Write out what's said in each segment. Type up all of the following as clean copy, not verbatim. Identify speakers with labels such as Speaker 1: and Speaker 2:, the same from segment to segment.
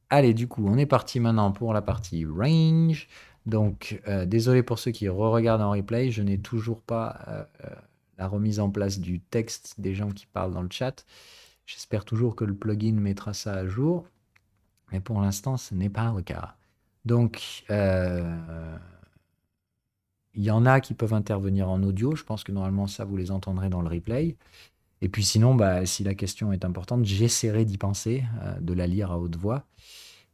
Speaker 1: Allez, du coup, on est parti maintenant pour la partie range. Donc, désolé pour ceux qui re-regardent en replay, je n'ai toujours pas la remise en place du texte des gens qui parlent dans le chat. J'espère toujours que le plugin mettra ça à jour, mais pour l'instant, ce n'est pas le cas. Donc, il y en a qui peuvent intervenir en audio. Je pense que normalement, ça, vous les entendrez dans le replay. Et puis sinon, bah, si la question est importante, j'essaierai d'y penser, de la lire à haute voix.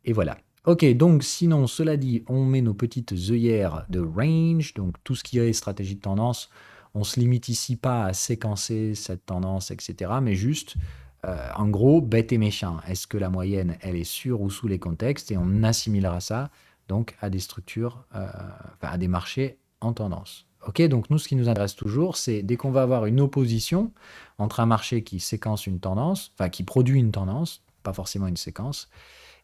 Speaker 1: Et voilà. Ok, donc sinon, cela dit, on met nos petites œillères de range, donc tout ce qui est stratégie de tendance. On se limite ici pas à séquencer cette tendance, etc., mais juste, en gros, bête et méchant. Est-ce que la moyenne, elle est sur ou sous les contextes? Et on assimilera ça donc à des structures, enfin, à des marchés en tendance. Ok, donc nous, ce qui nous intéresse toujours, c'est dès qu'on va avoir une opposition entre un marché qui séquence une tendance, enfin qui produit une tendance, pas forcément une séquence,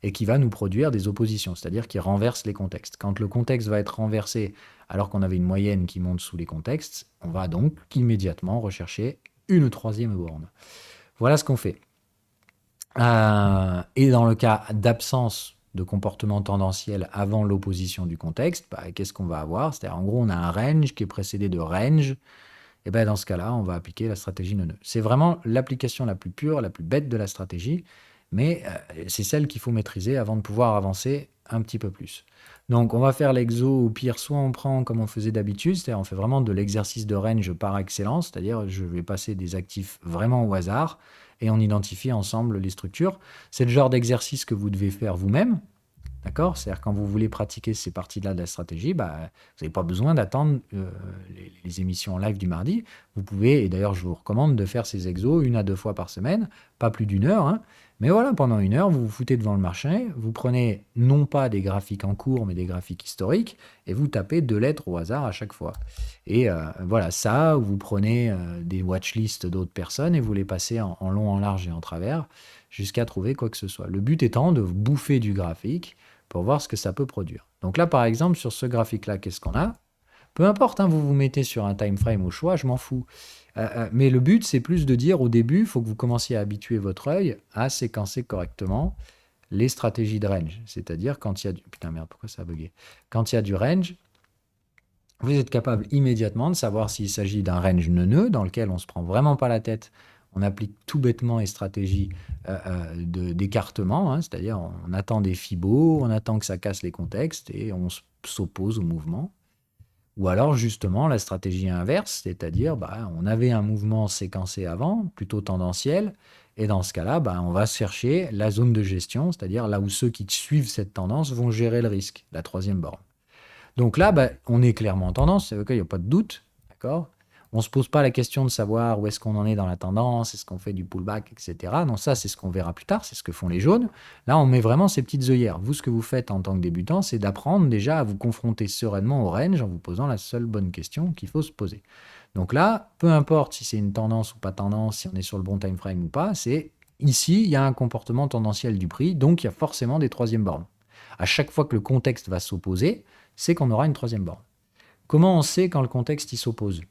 Speaker 1: et qui va nous produire des oppositions, c'est-à-dire qui renverse les contextes. Quand le contexte va être renversé alors qu'on avait une moyenne qui monte sous les contextes, on va donc immédiatement rechercher une troisième borne. Voilà ce qu'on fait. Et dans le cas d'absence de comportement tendanciel avant l'opposition du contexte, bah, qu'est-ce qu'on va avoir? C'est-à-dire, en gros, on a un range qui est précédé de range. Et ben dans ce cas-là, on va appliquer la stratégie nœud. C'est vraiment l'application la plus pure, la plus bête de la stratégie, mais c'est celle qu'il faut maîtriser avant de pouvoir avancer un petit peu plus. Donc on va faire l'exo, au pire, soit on prend comme on faisait d'habitude, c'est-à-dire on fait vraiment de l'exercice de range par excellence, c'est-à-dire je vais passer des actifs vraiment au hasard et on identifie ensemble les structures. C'est le genre d'exercice que vous devez faire vous-même. D'accord? C'est-à-dire quand vous voulez pratiquer ces parties-là de la stratégie, bah, vous n'avez pas besoin d'attendre les émissions en live du mardi. Vous pouvez, et d'ailleurs je vous recommande de faire ces exos 1 à 2 fois par semaine, pas plus d'1 heure, hein. Mais voilà, pendant 1 heure, vous vous foutez devant le marché, vous prenez non pas des graphiques en cours, mais des graphiques historiques, et vous tapez 2 lettres au hasard à chaque fois. Et voilà, ça, vous prenez des watchlists d'autres personnes et vous les passez en long, en large et en travers, jusqu'à trouver quoi que ce soit. Le but étant de bouffer du graphique pour voir ce que ça peut produire. Donc là, par exemple, sur ce graphique-là, qu'est-ce qu'on a? Peu importe, hein, vous vous mettez sur un time frame au choix, je m'en fous. Mais le but, c'est plus de dire au début, il faut que vous commenciez à habituer votre œil à séquencer correctement les stratégies de range. C'est-à-dire quand il y a du... Putain, merde, pourquoi ça a bugué? Quand il y a du range, vous êtes capable immédiatement de savoir s'il s'agit d'un range neuneux dans lequel on se prend vraiment pas la tête. On applique tout bêtement les stratégies d'écartement, hein, c'est-à-dire on attend des fibos, on attend que ça casse les contextes et on s'oppose au mouvement. Ou alors justement la stratégie inverse, c'est-à-dire bah, on avait un mouvement séquencé avant, plutôt tendanciel, et dans ce cas-là, bah, on va chercher la zone de gestion, c'est-à-dire là où ceux qui suivent cette tendance vont gérer le risque, la troisième borne. Donc là, bah, on est clairement en tendance, il n'y a pas de doute, d'accord? On ne se pose pas la question de savoir où est-ce qu'on en est dans la tendance, est-ce qu'on fait du pullback, etc. Non, ça, c'est ce qu'on verra plus tard, c'est ce que font les jaunes. Là, on met vraiment ces petites œillères. Vous, ce que vous faites en tant que débutant, c'est d'apprendre déjà à vous confronter sereinement au range en vous posant la seule bonne question qu'il faut se poser. Donc là, peu importe si c'est une tendance ou pas tendance, si on est sur le bon time frame ou pas, c'est ici, il y a un comportement tendanciel du prix, donc il y a forcément des troisièmes bornes. À chaque fois que le contexte va s'opposer, c'est qu'on aura une troisième borne. Comment on sait quand le contexte y s'oppose?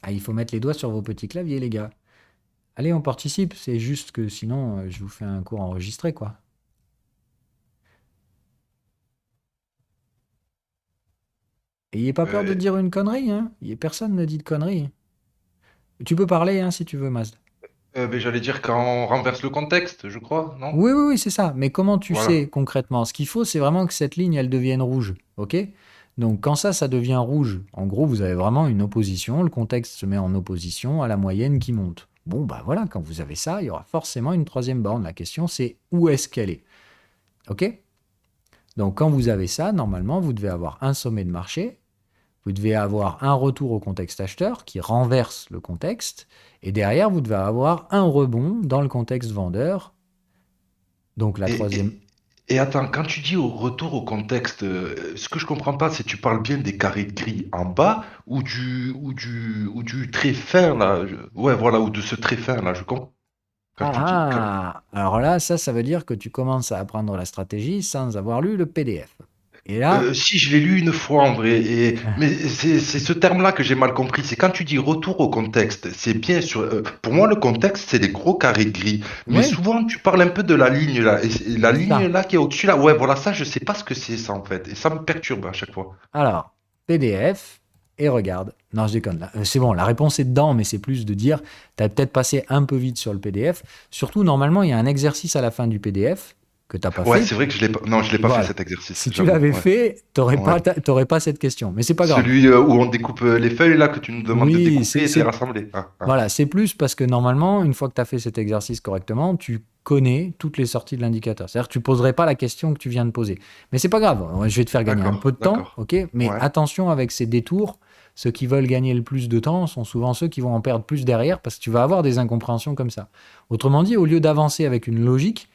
Speaker 1: Ah, il faut mettre les doigts sur vos petits claviers, les gars. Allez, on participe. C'est juste que sinon, je vous fais un cours enregistré, quoi. Ayez pas peur de
Speaker 2: Euh,
Speaker 1: dire une connerie, hein. Personne ne dit de conneries. Tu peux parler, hein, si tu veux, Mazd.
Speaker 2: mais j'allais dire quand on renverse le contexte, je crois, non?
Speaker 1: Oui, oui, oui, c'est ça. Mais comment tu
Speaker 2: Voilà.
Speaker 1: sais concrètement? Ce qu'il faut, c'est vraiment que cette ligne, elle devienne rouge. OK? Donc, quand ça devient rouge, en gros, vous avez vraiment une opposition. Le contexte se met en opposition à la moyenne qui monte. Bon, bah voilà, quand vous avez ça, il y aura forcément une troisième borne. La question, c'est où est-ce qu'elle est? OK? Donc, quand vous avez ça, normalement, vous devez avoir un sommet de marché. Vous devez avoir un retour au contexte acheteur qui renverse le contexte. Et derrière, vous devez avoir un rebond dans le contexte vendeur. Donc, la
Speaker 2: Et,
Speaker 1: troisième.
Speaker 2: et, et attends, quand tu dis au retour au contexte, ce que je comprends pas, c'est tu parles bien des carrés de gris en bas ou du très fin là. Ouais, voilà, ou de ce très fin là, je comprends. Quand tu dis.
Speaker 1: Ah, ah, alors là, ça veut dire que tu commences à apprendre la stratégie sans avoir lu le PDF. Et là,
Speaker 2: Si, je l'ai lu une fois en vrai, mais c'est ce terme-là que j'ai mal compris. C'est quand tu dis retour au contexte, c'est bien sûr. Pour moi, le contexte, c'est des gros carrés gris. Mais
Speaker 1: ouais,
Speaker 2: souvent, tu parles un peu de la ligne là. Et la ligne
Speaker 1: ça.
Speaker 2: là qui est au-dessus là, ouais, voilà, ça, je sais pas ce que c'est ça en fait. Et ça me perturbe à chaque fois.
Speaker 1: Alors, PDF, et regarde. Non, je déconne. Là. C'est bon, la réponse est dedans, mais c'est plus de dire, tu as peut-être passé un peu vite sur le PDF. Surtout, normalement, il y a un exercice à la fin du PDF que tu n'as pas
Speaker 2: Ouais,
Speaker 1: fait.
Speaker 2: c'est vrai que je l'ai pas. Non, je l'ai pas fait
Speaker 1: Voilà.
Speaker 2: cet exercice,
Speaker 1: Si tu
Speaker 2: j'avoue.
Speaker 1: l'avais
Speaker 2: Ouais,
Speaker 1: fait, tu n'aurais
Speaker 2: ouais.
Speaker 1: pas, t'aurais pas cette question. Mais c'est pas grave.
Speaker 2: Celui où on découpe les feuilles là que tu nous demandes de
Speaker 1: Oui,
Speaker 2: découper et de les rassembler. Ah, ah.
Speaker 1: voilà, c'est plus parce que normalement, une fois que tu as fait cet exercice correctement, tu connais toutes les sorties de l'indicateur. C'est-à-dire que tu ne poserais pas la question que tu viens de poser. Mais c'est pas grave, je vais te faire gagner un peu
Speaker 2: D'accord,
Speaker 1: de temps,
Speaker 2: d'accord.
Speaker 1: ok? Mais
Speaker 2: Ouais.
Speaker 1: attention avec ces détours, ceux qui veulent gagner le plus de temps sont souvent ceux qui vont en perdre plus derrière parce que tu vas avoir des incompréhensions comme ça. Autrement dit, au lieu d'avancer avec une logique,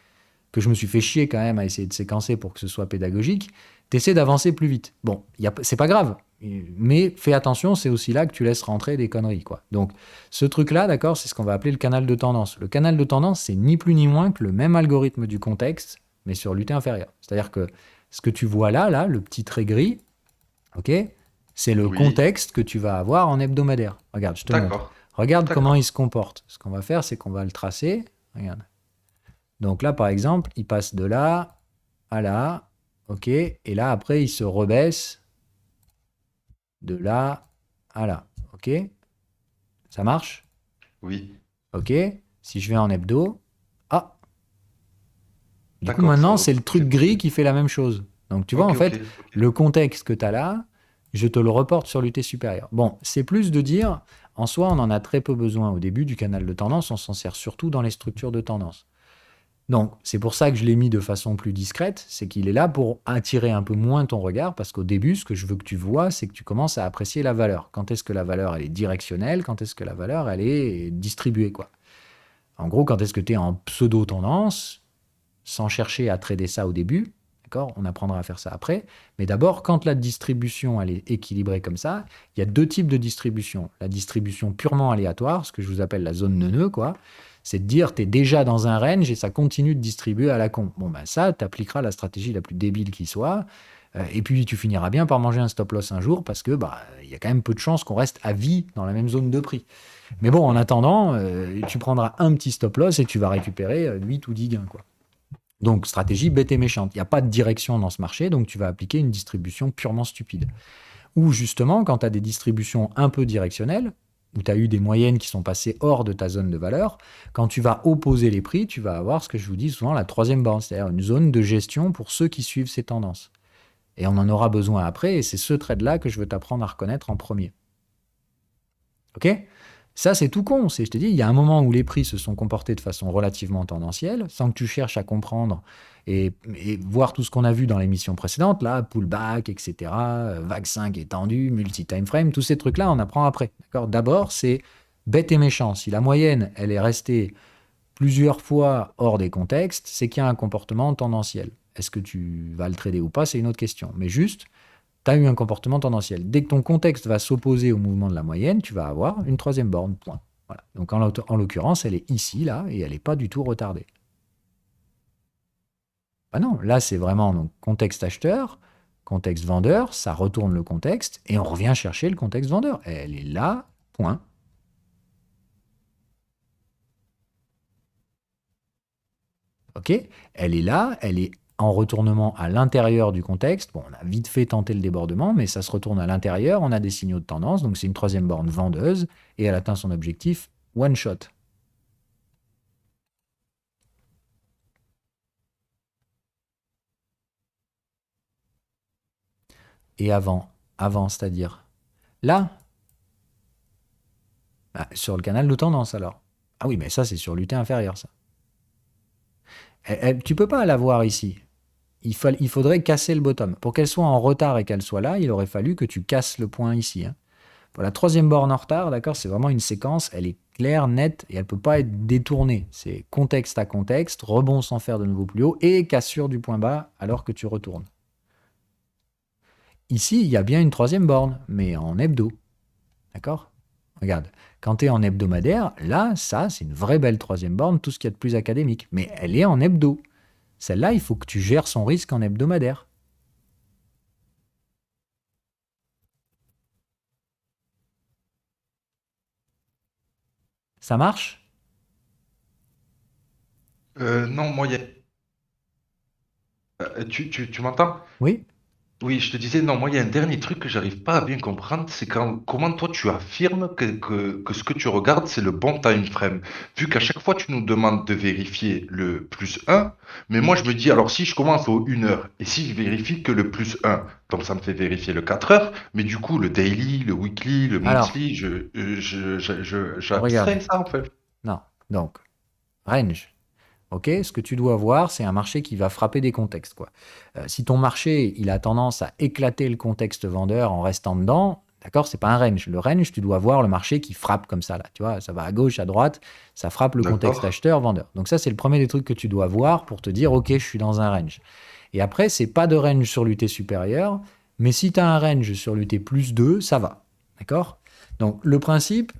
Speaker 1: que je me suis fait chier quand même à essayer de séquencer pour que ce soit pédagogique, tu essaies d'avancer plus vite. Bon, c'est pas grave, mais fais attention, c'est aussi là que tu laisses rentrer des conneries, quoi. Donc, ce truc-là, d'accord, c'est ce qu'on va appeler le canal de tendance. Le canal de tendance, c'est ni plus ni moins que le même algorithme du contexte, mais sur l'unité inférieure. C'est-à-dire que ce que tu vois là, le petit trait gris, ok, c'est le
Speaker 2: Oui.
Speaker 1: contexte que tu vas avoir en hebdomadaire. Regarde, je te montre.
Speaker 2: D'accord.
Speaker 1: Regarde comment il
Speaker 2: D'accord.
Speaker 1: se comporte. Ce qu'on va faire, c'est qu'on va le tracer. Regarde. Donc là, par exemple, il passe de là à là, ok, et là, après, il se rebaisse de là à là, ok. Ça marche?
Speaker 2: Oui.
Speaker 1: Ok. Si je vais en hebdo, ah, du coup,
Speaker 2: D'accord, ça
Speaker 1: maintenant, c'est le
Speaker 2: repousse
Speaker 1: truc
Speaker 2: les
Speaker 1: gris
Speaker 2: profils.
Speaker 1: qui fait la même chose. Donc, tu vois, en
Speaker 2: Ok, ok,
Speaker 1: fait,
Speaker 2: ok.
Speaker 1: le contexte que tu as là, je te le reporte sur l'UT supérieur. Bon, c'est plus de dire, en soi, on en a très peu besoin au début du canal de tendance, on s'en sert surtout dans les structures de tendance. Donc, c'est pour ça que je l'ai mis de façon plus discrète, c'est qu'il est là pour attirer un peu moins ton regard, parce qu'au début, ce que je veux que tu vois, c'est que tu commences à apprécier la valeur. Quand est-ce que la valeur, elle est directionnelle, quand est-ce que la valeur, elle est distribuée, quoi. En gros, quand est-ce que tu es en pseudo-tendance, sans chercher à trader ça au début, d'accord? On apprendra à faire ça après. Mais d'abord, quand la distribution, elle est équilibrée comme ça, il y a deux types de distribution. La distribution purement aléatoire, ce que je vous appelle la zone neuneu, quoi. C'est de dire, tu es déjà dans un range et ça continue de distribuer à la con. Bon, ben ça, tu appliqueras la stratégie la plus débile qui soit. Et puis, tu finiras bien par manger un stop loss un jour parce que bah, il y a quand même peu de chances qu'on reste à vie dans la même zone de prix. Mais bon, en attendant, tu prendras un petit stop loss et tu vas récupérer 8 ou 10 gains, quoi. Donc, stratégie bête et méchante. Il n'y a pas de direction dans ce marché, donc tu vas appliquer une distribution purement stupide. Ou justement, quand tu as des distributions un peu directionnelles, où tu as eu des moyennes qui sont passées hors de ta zone de valeur, quand tu vas opposer les prix, tu vas avoir ce que je vous dis souvent la troisième borne, c'est-à-dire une zone de gestion pour ceux qui suivent ces tendances. Et on en aura besoin après, et c'est ce trade-là que je veux t'apprendre à reconnaître en premier. Ok? Ça, c'est tout con. Je te dis, il y a un moment où les prix se sont comportés de façon relativement tendancielle, sans que tu cherches à comprendre et voir tout ce qu'on a vu dans l'émission précédente, là, pullback, etc., vague 5 étendue, multi-time frame, tous ces trucs-là, on apprend après. D'accord? D'abord, c'est bête et méchant. Si la moyenne, elle est restée plusieurs fois hors des contextes, c'est qu'il y a un comportement tendanciel. Est-ce que tu vas le trader ou pas, c'est une autre question. Mais juste, tu as eu un comportement tendanciel. Dès que ton contexte va s'opposer au mouvement de la moyenne, tu vas avoir une troisième borne, point. Voilà. Donc en l'occurrence, elle est ici, là, et elle n'est pas du tout retardée. Ah non, là c'est vraiment donc, contexte acheteur, contexte vendeur, ça retourne le contexte, et on revient chercher le contexte vendeur. Elle est là, point. Ok? Elle est là, elle est en retournement à l'intérieur du contexte. Bon, on a vite fait tenter le débordement, mais ça se retourne à l'intérieur, on a des signaux de tendance, donc c'est une troisième borne vendeuse, et elle atteint son objectif one shot. Et avant, c'est-à-dire là, bah, sur le canal de tendance alors. Ah oui, mais ça c'est sur l'UT inférieur, ça. Tu peux pas la voir ici. Il faudrait casser le bottom. Pour qu'elle soit en retard et qu'elle soit là, il aurait fallu que tu casses le point ici, hein. Pour la troisième borne en retard, d'accord, c'est vraiment une séquence, elle est claire, nette, et elle ne peut pas être détournée. C'est contexte à contexte, rebond sans faire de nouveau plus haut, et cassure du point bas alors que tu retournes. Ici, il y a bien une troisième borne, mais en hebdo. D'accord? Regarde, quand tu es en hebdomadaire, là, ça, c'est une vraie belle troisième borne, tout ce qu'il y a de plus académique. Mais elle est en hebdo. Celle-là, il faut que tu gères son risque en hebdomadaire. Ça marche?
Speaker 2: Non, moi, tu m'entends?
Speaker 1: Oui?
Speaker 2: Oui, je te disais, non, moi, il y a un dernier truc que j'arrive pas à bien comprendre, c'est comment toi tu affirmes que ce que tu regardes, c'est le bon time frame. Vu qu'à chaque fois, tu nous demandes de vérifier le plus un, mais moi, je me dis, alors si je commence au 1 heure, et si je vérifie que le plus un, donc ça me fait vérifier le 4 heures, mais du coup, le daily, le weekly, le
Speaker 1: Alors,
Speaker 2: monthly,
Speaker 1: regarde.
Speaker 2: j'abstrais ça, en fait.
Speaker 1: Non. Donc, range. Ok, ce que tu dois voir, c'est un marché qui va frapper des contextes, quoi. Si ton marché, il a tendance à éclater le contexte vendeur en restant dedans, d'accord, c'est pas un range. Le range, tu dois voir le marché qui frappe comme ça, là. Tu vois, ça va à gauche, à droite, ça frappe le contexte
Speaker 2: D'accord?
Speaker 1: acheteur-vendeur. Donc ça, c'est le premier des trucs que tu dois voir pour te dire, ok, je suis dans un range. Et après, c'est pas de range sur l'UT supérieur, mais si tu as un range sur l'UT plus 2, ça va. D'accord. Donc le principe,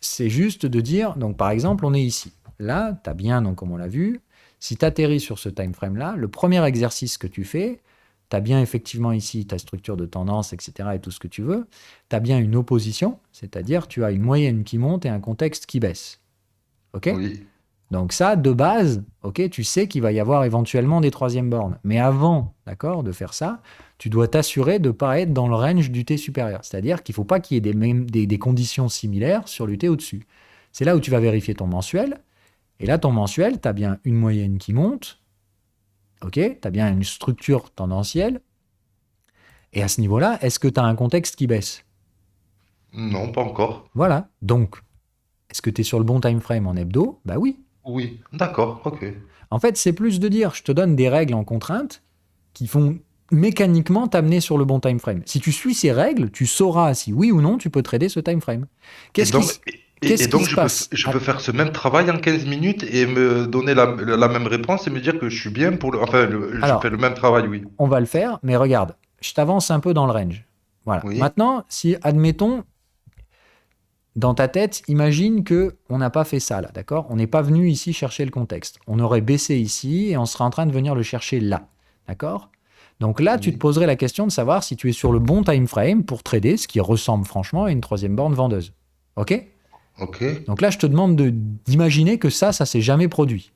Speaker 1: c'est juste de dire, donc par exemple, on est ici. Là, tu as bien, donc comme on l'a vu, si tu atterris sur ce time frame-là, le premier exercice que tu fais, tu as bien effectivement ici ta structure de tendance, etc., et tout ce que tu veux. Tu as bien une opposition, c'est-à-dire tu as une moyenne qui monte et un contexte qui baisse. OK?
Speaker 2: Oui.
Speaker 1: Donc ça, de base, ok, tu sais qu'il va y avoir éventuellement des troisièmes bornes. Mais avant, d'accord, de faire ça, tu dois t'assurer de ne pas être dans le range du T supérieur. C'est-à-dire qu'il ne faut pas qu'il y ait des conditions similaires sur l'UT au-dessus. C'est là où tu vas vérifier ton mensuel. Et là, ton mensuel, tu as bien une moyenne qui monte, ok, tu as bien une structure tendancielle. Et à ce niveau-là, est-ce que tu as un contexte qui baisse?
Speaker 2: Non, pas encore.
Speaker 1: Voilà. Donc, est-ce que tu es sur le bon time frame en hebdo? Bah oui.
Speaker 2: Oui, d'accord, ok.
Speaker 1: En fait, c'est plus de dire, je te donne des règles en contrainte qui font mécaniquement t'amener sur le bon time frame. Si tu suis ces règles, tu sauras si oui ou non tu peux trader ce time frame.
Speaker 2: Et
Speaker 1: Qu'est-ce qui,
Speaker 2: donc, et
Speaker 1: qu'est-ce qui
Speaker 2: donc
Speaker 1: se passe?
Speaker 2: je peux faire ce même travail en 15 minutes et me donner la même réponse et me dire que je suis bien pour le... Enfin, je fais
Speaker 1: Alors,
Speaker 2: le même travail, oui.
Speaker 1: on va le faire, mais regarde, je t'avance un peu dans le range. Voilà.
Speaker 2: Oui,
Speaker 1: Maintenant, si, admettons, dans ta tête, imagine que on n'a pas fait ça là, d'accord? On n'est pas venu ici chercher le contexte. On aurait baissé ici et on serait en train de venir le chercher là, d'accord? Donc là, tu te
Speaker 2: oui,
Speaker 1: poserais la question de savoir si tu es sur le bon time frame pour trader, ce qui ressemble franchement à une troisième borne vendeuse. Ok?
Speaker 2: ok,
Speaker 1: Donc là, je te demande d'imaginer que ça s'est jamais produit.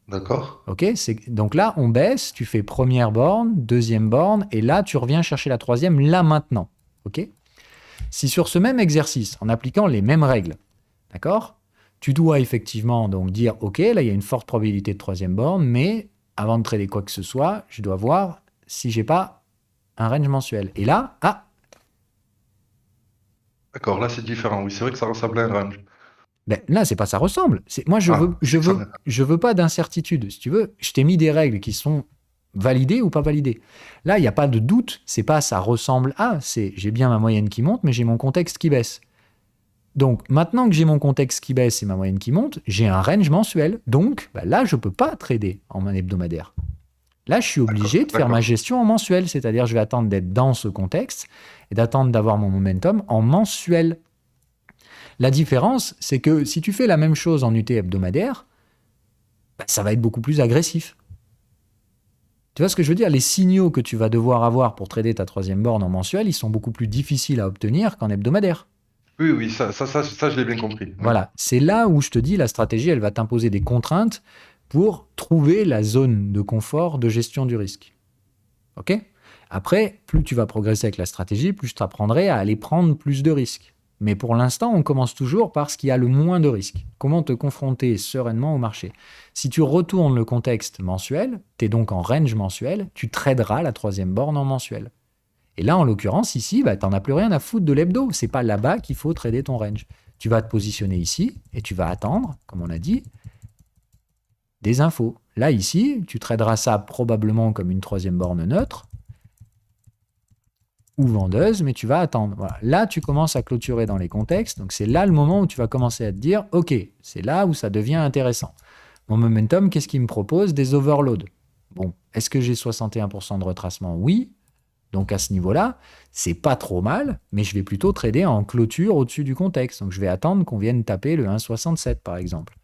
Speaker 2: d'accord.
Speaker 1: Ok? Donc là, on baisse, tu fais première borne, deuxième borne, et là, tu reviens chercher la troisième là maintenant. Ok? Si sur ce même exercice, en appliquant les mêmes règles, d'accord, tu dois effectivement donc dire, ok, là, il y a une forte probabilité de troisième borne, mais avant de trader quoi que ce soit, je dois voir si j'ai pas un range mensuel. Et là,
Speaker 2: D'accord, là c'est différent, oui, c'est vrai que ça ressemble à un range.
Speaker 1: ben là, c'est pas ça ressemble. Moi,
Speaker 2: Ah, c'est que ça...
Speaker 1: je veux pas d'incertitude. Si tu veux, je t'ai mis des règles qui sont validées ou pas validées. Là, il n'y a pas de doute. C'est pas ça ressemble à. C'est j'ai bien ma moyenne qui monte, mais j'ai mon contexte qui baisse. Donc, maintenant que j'ai mon contexte qui baisse et ma moyenne qui monte, j'ai un range mensuel. Donc, ben là, je peux pas trader en hebdomadaire. Là, je suis
Speaker 2: D'accord,
Speaker 1: obligé de faire ma
Speaker 2: d'accord.
Speaker 1: gestion en mensuel, c'est-à-dire je vais attendre d'être dans ce contexte et d'attendre d'avoir mon momentum en mensuel. La différence, c'est que si tu fais la même chose en UT hebdomadaire, bah, ça va être beaucoup plus agressif. Tu vois ce que je veux dire? Les signaux que tu vas devoir avoir pour trader ta troisième borne en mensuel, ils sont beaucoup plus difficiles à obtenir qu'en hebdomadaire.
Speaker 2: Oui, oui, ça je l'ai bien compris, oui.
Speaker 1: Voilà, c'est là où je te dis, la stratégie, elle va t'imposer des contraintes pour trouver la zone de confort de gestion du risque. Ok? Après, plus tu vas progresser avec la stratégie, plus je t'apprendrai à aller prendre plus de risques. Mais pour l'instant, on commence toujours par ce qui a le moins de risques. Comment te confronter sereinement au marché? Si tu retournes le contexte mensuel, tu es donc en range mensuel, tu traderas la troisième borne en mensuel. Et là, en l'occurrence, ici, bah, tu n'en as plus rien à foutre de l'hebdo. C'est pas là-bas qu'il faut trader ton range. Tu vas te positionner ici et tu vas attendre, comme on a dit, des infos. Là, ici, tu traderas ça probablement comme une troisième borne neutre ou vendeuse, mais tu vas attendre. Voilà. Là, tu commences à clôturer dans les contextes. Donc, c'est là le moment où tu vas commencer à te dire, OK, c'est là où ça devient intéressant. Mon momentum, qu'est-ce qu'il me propose? Des overloads. Bon, est-ce que j'ai 61% de retracement? Oui. Donc, à ce niveau-là, c'est pas trop mal, mais je vais plutôt trader en clôture au-dessus du contexte. Donc, je vais attendre qu'on vienne taper le 1,67 par exemple.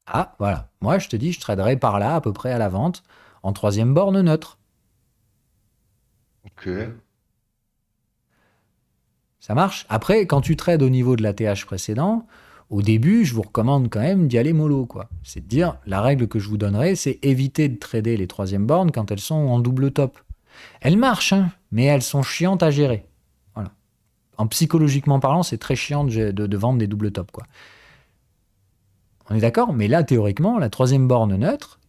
Speaker 1: Ah, voilà. Moi, je te dis, je traderai par là, à peu près à la vente, en troisième borne neutre.
Speaker 2: Ok.
Speaker 1: Ça marche? Après, quand tu trades au niveau de l'ATH précédent, au début, je vous recommande quand même d'y aller mollo, quoi. C'est de dire, la règle que je vous donnerai, c'est éviter de trader les troisième bornes quand elles sont en double top. Elles marchent, hein, mais elles sont chiantes à gérer. Voilà. En psychologiquement parlant, c'est très chiant de vendre des double tops, quoi. On est d'accord? Mais là, théoriquement, la troisième borne neutre,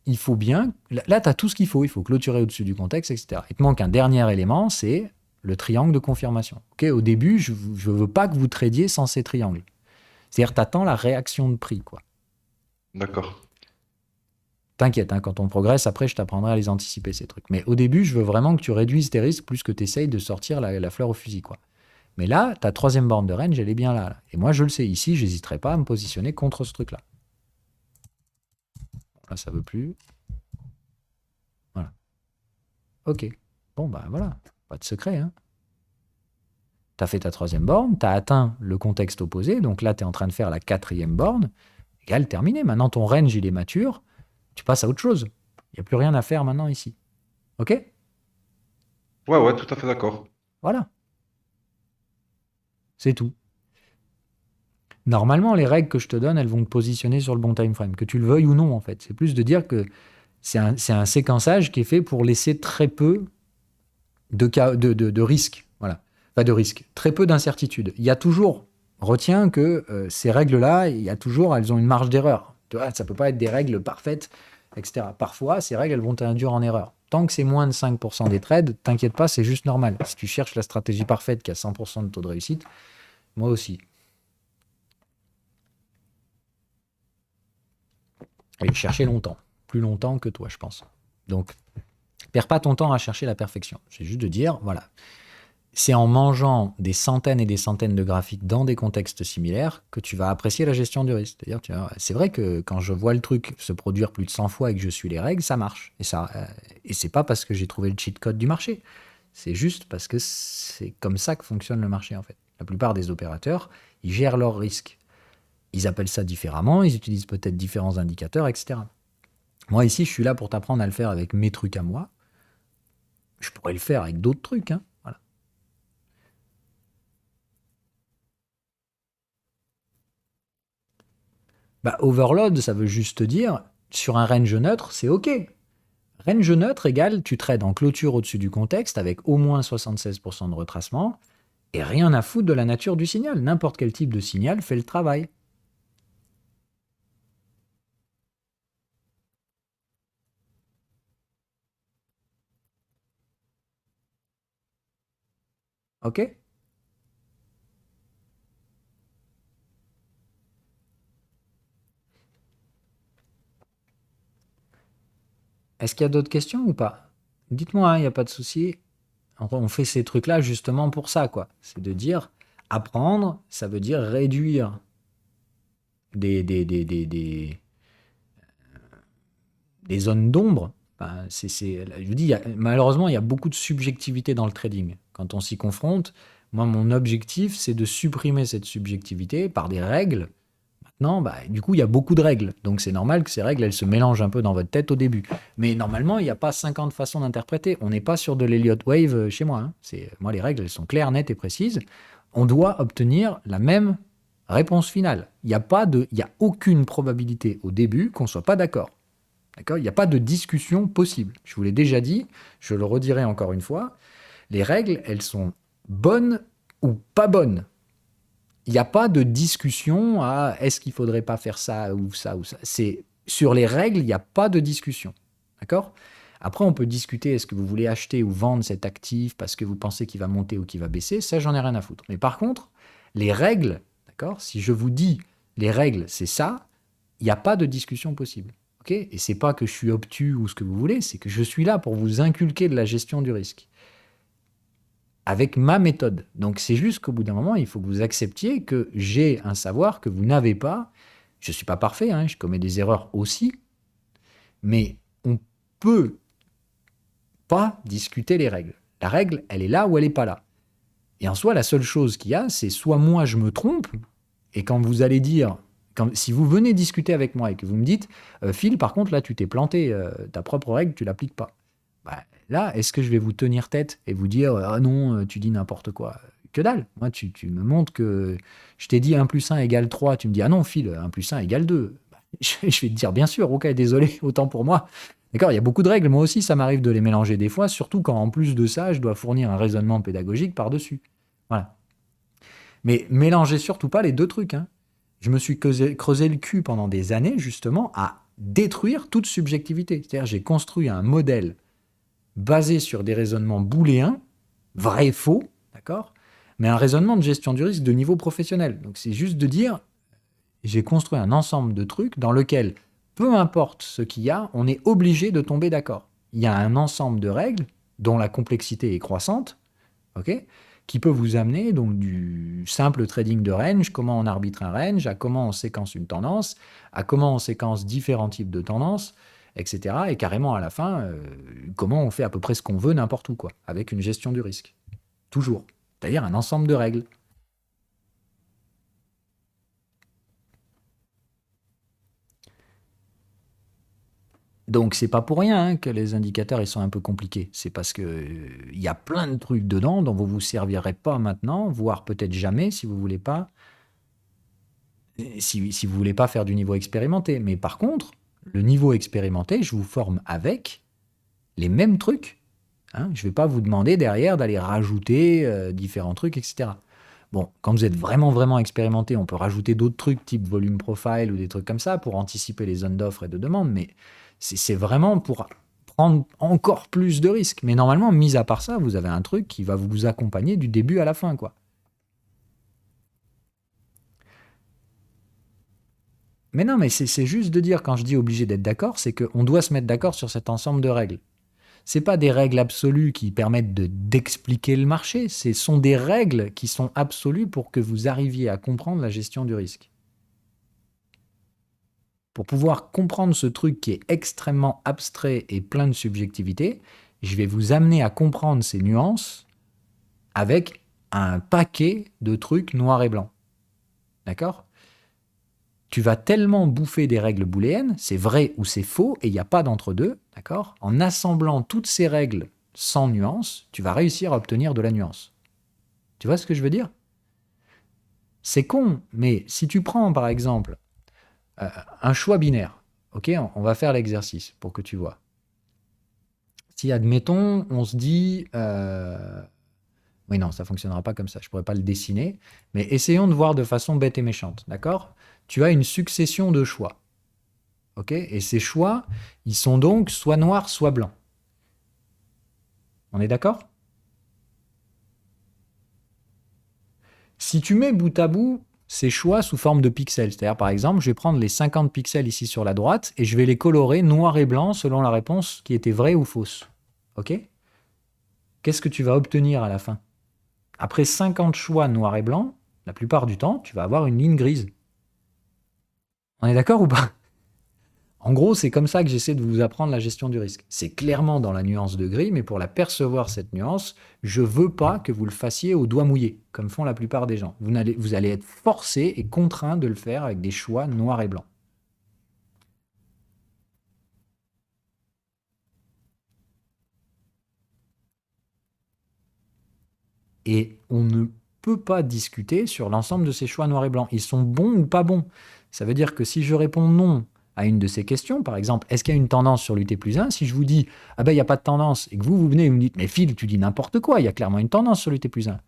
Speaker 1: il faut bien... Là, tu as tout ce qu'il faut. Il faut clôturer au-dessus du contexte, etc. Il te manque un dernier élément, c'est le triangle de confirmation. Okay, au début, je ne veux pas que vous tradiez sans ces triangles. C'est-à-dire, tu attends la réaction de prix, quoi.
Speaker 2: D'accord.
Speaker 1: T'inquiète, hein, quand on progresse, après, je t'apprendrai à les anticiper, ces trucs. Mais au début, je veux vraiment que tu réduises tes risques plus que tu essayes de sortir la fleur au fusil, quoi. Mais là, ta troisième borne de range, elle est bien là. Et moi, je le sais. Ici, je n'hésiterai pas à me positionner contre ce truc-là. Là, ça veut plus. Voilà. Ok. Bon, bah voilà. Pas de secret, hein. Tu as fait ta troisième borne, tu as atteint le contexte opposé, donc là, tu es en train de faire la quatrième borne. Égal, terminé. Maintenant, ton range, il est mature. Tu passes à autre chose. Il n'y a plus rien à faire maintenant ici. Ok?
Speaker 2: Ouais, ouais, tout à fait d'accord.
Speaker 1: Voilà. C'est tout. Normalement, les règles que je te donne, elles vont te positionner sur le bon time frame, que tu le veuilles ou non, en fait. C'est plus de dire que c'est un séquençage qui est fait pour laisser très peu de risques. Voilà. Pas de risques. Très peu d'incertitudes. Il y a toujours, retiens que ces règles-là, elles ont une marge d'erreur. Tu vois, ça ne peut pas être des règles parfaites, etc. Parfois, ces règles, elles vont t'induire en erreur. Tant que c'est moins de 5% des trades, t'inquiète pas, c'est juste normal. Si tu cherches la stratégie parfaite qui a 100% de taux de réussite, moi aussi. Et chercher longtemps. Plus longtemps que toi, je pense. Donc, perds pas ton temps à chercher la perfection. C'est juste de dire, voilà, c'est en mangeant des centaines et des centaines de graphiques dans des contextes similaires que tu vas apprécier la gestion du risque. C'est-à-dire, c'est vrai que quand je vois le truc se produire plus de 100 fois et que je suis les règles, ça marche. Et c'est pas parce que j'ai trouvé le cheat code du marché. C'est juste parce que c'est comme ça que fonctionne le marché, en fait. La plupart des opérateurs, ils gèrent leurs risques. Ils appellent ça différemment, ils utilisent peut-être différents indicateurs, etc. Moi, ici, je suis là pour t'apprendre à le faire avec mes trucs à moi. Je pourrais le faire avec d'autres trucs, hein. Voilà. Bah, overload, ça veut juste dire, sur un range neutre, c'est OK. Range neutre égale, tu trades en clôture au-dessus du contexte avec au moins 76% de retracement et rien à foutre de la nature du signal. N'importe quel type de signal fait le travail. OK? Est-ce qu'il y a d'autres questions ou pas? Dites-moi, il n'y a pas de souci. On fait ces trucs-là justement pour ça, quoi. C'est de dire, apprendre, ça veut dire réduire des zones d'ombre. Enfin, je vous dis, malheureusement, il y a beaucoup de subjectivité dans le trading. Quand on s'y confronte, moi, mon objectif, c'est de supprimer cette subjectivité par des règles. Maintenant, bah, du coup, il y a beaucoup de règles. Donc, c'est normal que ces règles, elles se mélangent un peu dans votre tête au début. Mais normalement, il n'y a pas 50 façons d'interpréter. On n'est pas sur de l'Elliott Wave chez moi, hein. Moi, les règles, elles sont claires, nettes et précises. On doit obtenir la même réponse finale. Il n'y a aucune probabilité au début qu'on ne soit pas d'accord. D'accord? Il n'y a pas de discussion possible. Je vous l'ai déjà dit, je le redirai encore une fois. Les règles, elles sont bonnes ou pas bonnes. Il n'y a pas de discussion à est-ce qu'il ne faudrait pas faire ça ou ça ou ça. Sur les règles, il n'y a pas de discussion. D'accord? Après, on peut discuter, est-ce que vous voulez acheter ou vendre cet actif parce que vous pensez qu'il va monter ou qu'il va baisser. Ça, j'en ai rien à foutre. Mais par contre, les règles, d'accord? Si je vous dis les règles, c'est ça, il n'y a pas de discussion possible. Okay? Et c'est pas que je suis obtus ou ce que vous voulez, c'est que je suis là pour vous inculquer de la gestion du risque. Avec ma méthode. Donc c'est juste qu'au bout d'un moment, il faut que vous acceptiez que j'ai un savoir que vous n'avez pas. Je ne suis pas parfait, hein, je commets des erreurs aussi, mais on peut pas discuter les règles. La règle, elle est là ou elle n'est pas là. Et en soi, la seule chose qu'il y a, c'est soit moi je me trompe, et quand vous allez dire, si vous venez discuter avec moi et que vous me dites, Phil, par contre, là, tu t'es planté, ta propre règle, tu l'appliques pas. Bah, là, est-ce que je vais vous tenir tête et vous dire, ah non, tu dis n'importe quoi? que dalle. Moi, tu me montres que je t'ai dit 1 plus 1 égale 3. Tu me dis, ah non, Phil, 1 plus 1 égale 2. Je vais te dire, bien sûr, ok, désolé, autant pour moi. D'accord, il y a beaucoup de règles. Moi aussi, ça m'arrive de les mélanger des fois, surtout quand en plus de ça, je dois fournir un raisonnement pédagogique par-dessus. Voilà. Mais mélangez surtout pas les deux trucs. Hein. Je me suis creusé le cul pendant des années, justement, à détruire toute subjectivité. C'est-à-dire, j'ai construit un modèle basé sur des raisonnements booléens, vrai et faux, d'accord, mais un raisonnement de gestion du risque de niveau professionnel. Donc, c'est juste de dire, j'ai construit un ensemble de trucs dans lequel, peu importe ce qu'il y a, on est obligé de tomber d'accord. Il y a un ensemble de règles dont la complexité est croissante, ok, qui peut vous amener donc du simple trading de range, comment on arbitre un range, à comment on séquence une tendance, à comment on séquence différents types de tendances, etc. Et carrément à la fin, comment on fait à peu près ce qu'on veut n'importe où, quoi, avec une gestion du risque. Toujours. C'est-à-dire un ensemble de règles. Donc c'est pas pour rien que les indicateurs ils sont un peu compliqués. C'est parce que il y a plein de trucs dedans dont vous vous servirez pas maintenant, voire peut-être jamais si vous voulez pas, si vous voulez pas faire du niveau expérimenté. Mais par contre, le niveau expérimenté, je vous forme avec les mêmes trucs. Hein. Je vais pas vous demander derrière d'aller rajouter différents trucs, etc. Bon, quand vous êtes vraiment, vraiment expérimenté, on peut rajouter d'autres trucs type volume profile ou des trucs comme ça pour anticiper les zones d'offres et de demande, mais c'est vraiment pour prendre encore plus de risques. Mais normalement, mis à part ça, vous avez un truc qui va vous accompagner du début à la fin, quoi. Mais non, mais c'est juste de dire, quand je dis obligé d'être d'accord, c'est qu'on doit se mettre d'accord sur cet ensemble de règles. Ce n'est pas des règles absolues qui permettent d'expliquer le marché, ce sont des règles qui sont absolues pour que vous arriviez à comprendre la gestion du risque. Pour pouvoir comprendre ce truc qui est extrêmement abstrait et plein de subjectivité, je vais vous amener à comprendre ces nuances avec un paquet de trucs noirs et blancs. D'accord ? Tu vas tellement bouffer des règles booléennes, c'est vrai ou c'est faux, et il n'y a pas d'entre-deux, d'accord ? En assemblant toutes ces règles sans nuance, tu vas réussir à obtenir de la nuance. Tu vois ce que je veux dire ? C'est con, mais si tu prends par exemple un choix binaire, ok, on va faire l'exercice pour que tu vois. Si, admettons, on se dit... Oui, non, ça ne fonctionnera pas comme ça, je ne pourrais pas le dessiner, mais essayons de voir de façon bête et méchante, d'accord ? Tu as une succession de choix, ok ? Et ces choix, ils sont donc soit noirs, soit blancs. On est d'accord ? Si tu mets bout à bout ces choix sous forme de pixels, c'est-à-dire par exemple, je vais prendre les 50 pixels ici sur la droite et je vais les colorer noir et blanc selon la réponse qui était vraie ou fausse. Ok ? Qu'est-ce que tu vas obtenir à la fin ? Après 50 choix noir et blanc, la plupart du temps, tu vas avoir une ligne grise. On est d'accord ou pas ? En gros, c'est comme ça que j'essaie de vous apprendre la gestion du risque. C'est clairement dans la nuance de gris, mais pour la percevoir, cette nuance, je ne veux pas que vous le fassiez au doigt mouillé, comme font la plupart des gens. Vous allez être forcé et contraint de le faire avec des choix noirs et blancs. Et on ne peut pas discuter sur l'ensemble de ces choix noirs et blancs. Ils sont bons ou pas bons. Ça veut dire que si je réponds non à une de ces questions, par exemple, est-ce qu'il y a une tendance sur l'UT+1 ? Si je vous dis, ah ben il n'y a pas de tendance, et que vous venez et vous me dites, mais Phil, tu dis n'importe quoi, il y a clairement une tendance sur l'UT+1.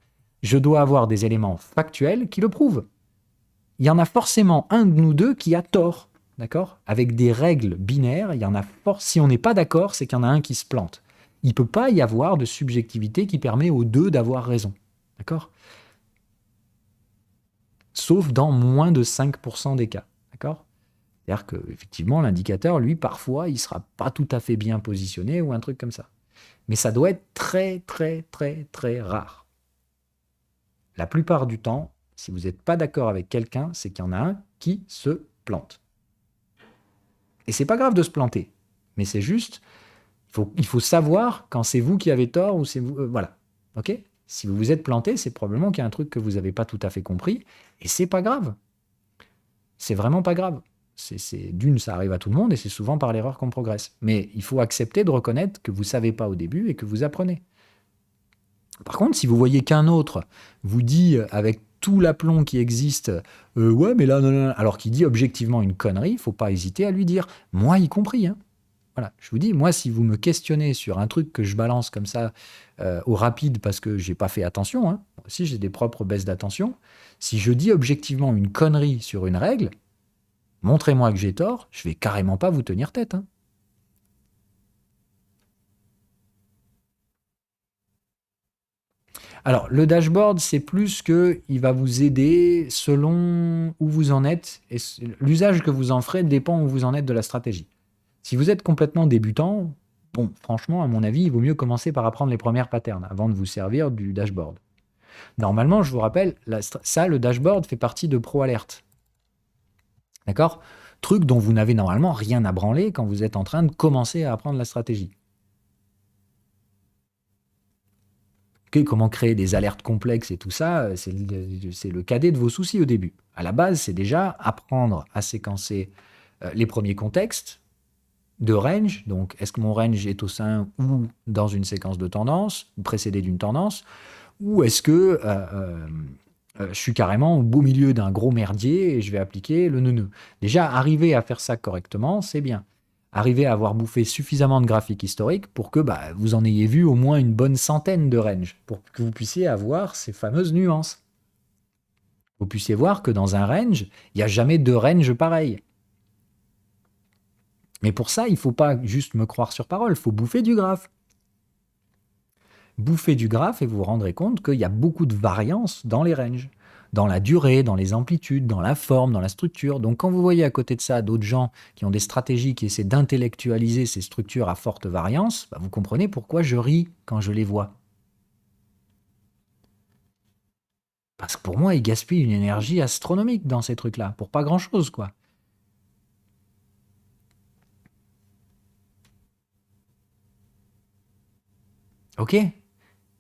Speaker 1: Je dois avoir des éléments factuels qui le prouvent. Il y en a forcément un de nous deux qui a tort, d'accord ? Avec des règles binaires, il y en a si on n'est pas d'accord, c'est qu'il y en a un qui se plante. Il ne peut pas y avoir de subjectivité qui permet aux deux d'avoir raison. D'accord ? Sauf dans moins de 5% des cas. D'accord ? C'est-à-dire qu'effectivement, l'indicateur, lui, parfois, il ne sera pas tout à fait bien positionné ou un truc comme ça. Mais ça doit être très, très, très, très rare. La plupart du temps, si vous n'êtes pas d'accord avec quelqu'un, c'est qu'il y en a un qui se plante. Et c'est pas grave de se planter, mais c'est juste, il faut savoir quand c'est vous qui avez tort ou c'est vous... voilà, ok ? Si vous vous êtes planté, c'est probablement qu'il y a un truc que vous n'avez pas tout à fait compris, et c'est pas grave. C'est vraiment pas grave. D'une, ça arrive à tout le monde, et c'est souvent par l'erreur qu'on progresse. Mais il faut accepter de reconnaître que vous ne savez pas au début et que vous apprenez. Par contre, si vous voyez qu'un autre vous dit avec tout l'aplomb qui existe, ouais, mais là, non, non, non, alors qu'il dit objectivement une connerie, il faut pas hésiter à lui dire, moi y compris, hein. Voilà, je vous dis, moi, si vous me questionnez sur un truc que je balance comme ça au rapide parce que j'ai pas fait attention, hein, moi aussi j'ai des propres baisses d'attention, si je dis objectivement une connerie sur une règle, montrez-moi que j'ai tort, je vais carrément pas vous tenir tête, hein. Alors, le dashboard, c'est plus que il va vous aider selon où vous en êtes, et l'usage que vous en ferez dépend où vous en êtes de la stratégie. Si vous êtes complètement débutant, bon, franchement, à mon avis, il vaut mieux commencer par apprendre les premières patterns avant de vous servir du dashboard. Normalement, je vous rappelle, ça, le dashboard fait partie de ProAlert. D'accord? Truc dont vous n'avez normalement rien à branler quand vous êtes en train de commencer à apprendre la stratégie. Ok, comment créer des alertes complexes et tout ça, c'est le cadet de vos soucis au début. À la base, c'est déjà apprendre à séquencer les premiers contextes de range. Donc, est-ce que mon range est au sein ou dans une séquence de tendance, ou précédé d'une tendance, ou est-ce que je suis carrément au beau milieu d'un gros merdier et je vais appliquer le nœud. Déjà, arriver à faire ça correctement, c'est bien. Arriver à avoir bouffé suffisamment de graphiques historiques pour que vous en ayez vu au moins une bonne centaine de ranges, pour que vous puissiez avoir ces fameuses nuances. Vous puissiez voir que dans un range, il n'y a jamais deux ranges pareils. Mais pour ça, il ne faut pas juste me croire sur parole, il faut bouffer du graphe. Bouffer du graphe et vous vous rendrez compte qu'il y a beaucoup de variance dans les ranges, dans la durée, dans les amplitudes, dans la forme, dans la structure. Donc quand vous voyez à côté de ça d'autres gens qui ont des stratégies qui essaient d'intellectualiser ces structures à forte variance, vous comprenez pourquoi je ris quand je les vois. Parce que pour moi, ils gaspillent une énergie astronomique dans ces trucs-là, pour pas grand-chose, quoi. Ok?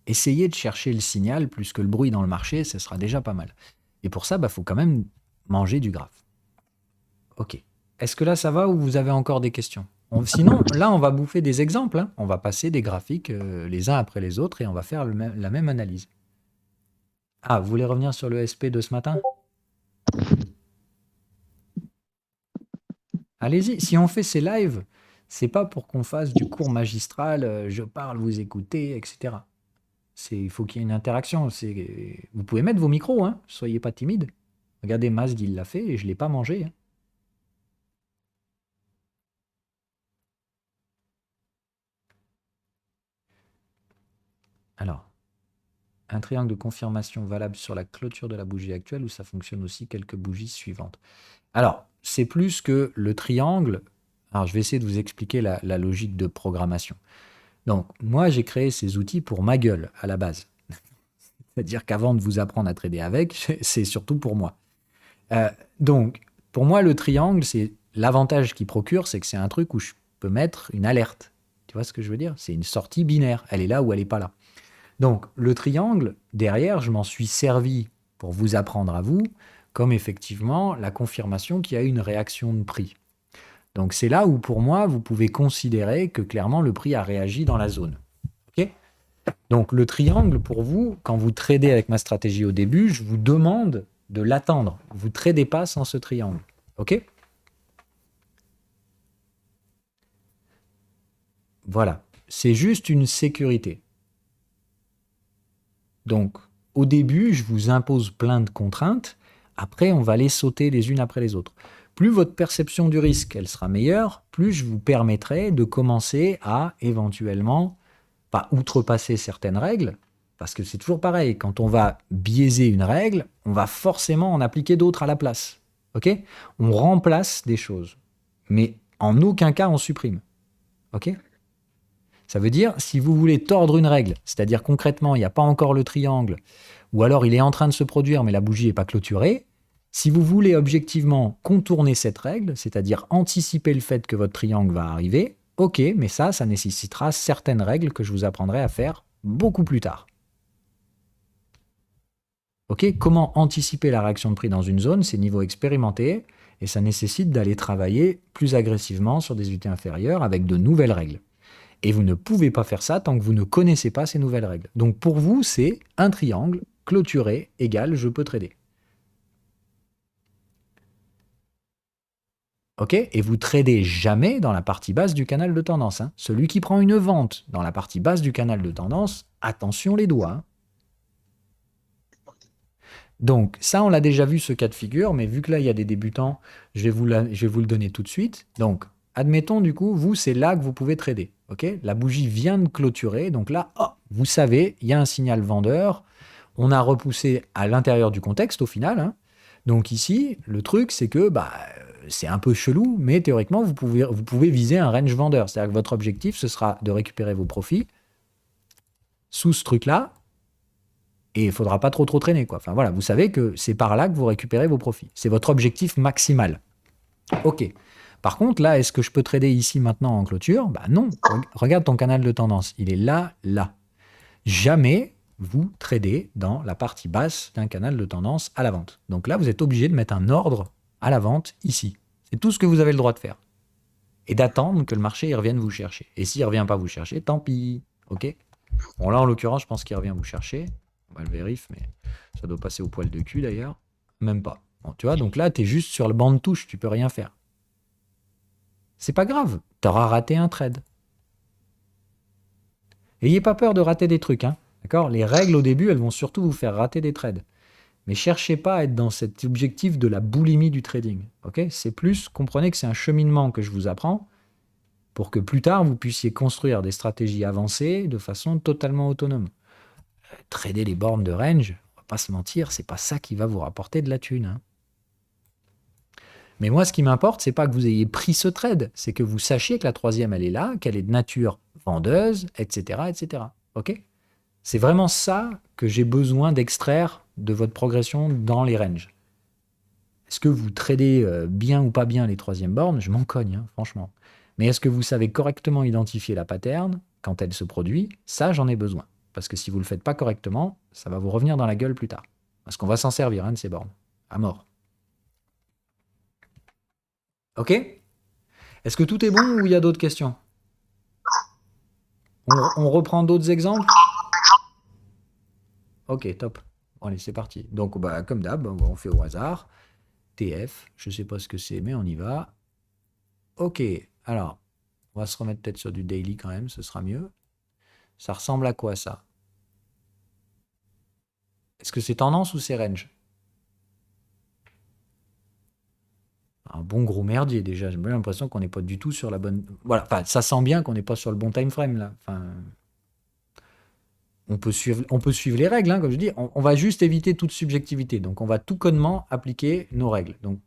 Speaker 1: Essayez de chercher le signal plus que le bruit dans le marché, ce sera déjà pas mal. Et pour ça, faut quand même manger du graphe. Ok. Est-ce que là, ça va ou vous avez encore des questions? Sinon, là, on va bouffer des exemples, hein. On va passer des graphiques les uns après les autres et on va faire la même analyse. Ah, vous voulez revenir sur le SP de ce matin? Allez-y. Si on fait ces lives, c'est pas pour qu'on fasse du cours magistral, je parle, vous écoutez, etc. Il faut qu'il y ait une interaction. Vous pouvez mettre vos micros, hein. Soyez pas timide. Regardez, Mazd, il l'a fait et je ne l'ai pas mangé, hein. Alors, un triangle de confirmation valable sur la clôture de la bougie actuelle ou ça fonctionne aussi quelques bougies suivantes? Alors, c'est plus que le triangle. Alors, je vais essayer de vous expliquer la logique de programmation. Donc, moi, j'ai créé ces outils pour ma gueule, à la base. C'est-à-dire qu'avant de vous apprendre à trader avec, c'est surtout pour moi. Donc, pour moi, le triangle, c'est l'avantage qu'il procure, c'est que c'est un truc où je peux mettre une alerte. Tu vois ce que je veux dire? C'est une sortie binaire. Elle est là ou elle n'est pas là. Donc, le triangle, derrière, je m'en suis servi pour vous apprendre à vous, comme effectivement la confirmation qu'il y a une réaction de prix. Donc, c'est là où, pour moi, vous pouvez considérer que clairement, le prix a réagi dans la zone. OK? Donc, le triangle, pour vous, quand vous tradez avec ma stratégie au début, je vous demande de l'attendre. Vous ne tradez pas sans ce triangle. OK? Voilà. C'est juste une sécurité. Donc, au début, je vous impose plein de contraintes. Après, on va les sauter les unes après les autres. Plus votre perception du risque, elle sera meilleure, plus je vous permettrai de commencer à éventuellement pas outrepasser certaines règles, parce que c'est toujours pareil, quand on va biaiser une règle, on va forcément en appliquer d'autres à la place. Ok? On remplace des choses, mais en aucun cas on supprime. Ok? Ça veut dire, si vous voulez tordre une règle, c'est-à-dire concrètement, il n'y a pas encore le triangle, ou alors il est en train de se produire, mais la bougie n'est pas clôturée, si vous voulez objectivement contourner cette règle, c'est-à-dire anticiper le fait que votre triangle va arriver, ok, mais ça nécessitera certaines règles que je vous apprendrai à faire beaucoup plus tard. Ok, comment anticiper la réaction de prix dans une zone, c'est niveau expérimenté, et ça nécessite d'aller travailler plus agressivement sur des unités inférieures avec de nouvelles règles. Et vous ne pouvez pas faire ça tant que vous ne connaissez pas ces nouvelles règles. Donc pour vous, c'est un triangle clôturé égale je peux trader. Ok? Et vous tradez jamais dans la partie basse du canal de tendance. Hein. Celui qui prend une vente dans la partie basse du canal de tendance, attention les doigts. Hein. Donc ça, on l'a déjà vu ce cas de figure, mais vu que là, il y a des débutants, je vais vous le donner tout de suite. Donc, admettons du coup, vous, c'est là que vous pouvez trader. Ok? La bougie vient de clôturer, donc là, oh, vous savez, il y a un signal vendeur. On a repoussé à l'intérieur du contexte au final. Hein. Donc ici, le truc, c'est que c'est un peu chelou, mais théoriquement, vous pouvez viser un range vendeur. C'est-à-dire que votre objectif, ce sera de récupérer vos profits sous ce truc-là, et il ne faudra pas trop traîner. Quoi. Enfin voilà, vous savez que c'est par là que vous récupérez vos profits. C'est votre objectif maximal. Ok. Par contre, là, est-ce que je peux trader ici maintenant en clôture? Bah non. Regarde ton canal de tendance. Il est là, là. Jamais vous tradez dans la partie basse d'un canal de tendance à la vente. Donc là, vous êtes obligé de mettre un ordre à la vente ici. C'est tout ce que vous avez le droit de faire. Et d'attendre que le marché il revienne vous chercher. Et s'il ne revient pas vous chercher, tant pis. Ok? Bon, là, en l'occurrence, je pense qu'il revient vous chercher. On va le vérifier, mais ça doit passer au poil de cul d'ailleurs. Même pas. Bon, tu vois, donc là, tu es juste sur le banc de touche, tu peux rien faire. C'est pas grave, tu auras raté un trade. Ayez pas peur de rater des trucs, hein. D'accord? Les règles au début, elles vont surtout vous faire rater des trades. Mais cherchez pas à être dans cet objectif de la boulimie du trading. Ok? C'est plus, comprenez que c'est un cheminement que je vous apprends pour que plus tard, vous puissiez construire des stratégies avancées de façon totalement autonome. Trader les bornes de range, on va pas se mentir, c'est pas ça qui va vous rapporter de la thune. Hein. Mais moi, ce qui m'importe, c'est pas que vous ayez pris ce trade, c'est que vous sachiez que la troisième, elle est là, qu'elle est de nature vendeuse, etc., etc. Ok? C'est vraiment ça que j'ai besoin d'extraire de votre progression dans les ranges. Est-ce que vous tradez bien ou pas bien les troisièmes bornes? Je m'en cogne, hein, franchement. Mais est-ce que vous savez correctement identifier la pattern quand elle se produit? Ça, j'en ai besoin. Parce que si vous ne le faites pas correctement, ça va vous revenir dans la gueule plus tard. Parce qu'on va s'en servir, hein, de ces bornes. À mort. Ok? Est-ce que tout est bon ou il y a d'autres questions? On reprend d'autres exemples? Ok, top. Bon, allez, c'est parti. Donc, comme d'hab, on fait au hasard. TF, je ne sais pas ce que c'est, mais on y va. Ok, alors, on va se remettre peut-être sur du daily quand même, ce sera mieux. Ça ressemble à quoi ça? Est-ce que c'est tendance ou c'est range? Un bon gros merdier déjà, j'ai bien l'impression qu'on n'est pas du tout sur la bonne... Voilà, enfin, ça sent bien qu'on n'est pas sur le bon time frame là. Enfin, on peut suivre les règles, hein, comme je dis, on va juste éviter toute subjectivité. Donc on va tout connement appliquer nos règles. Donc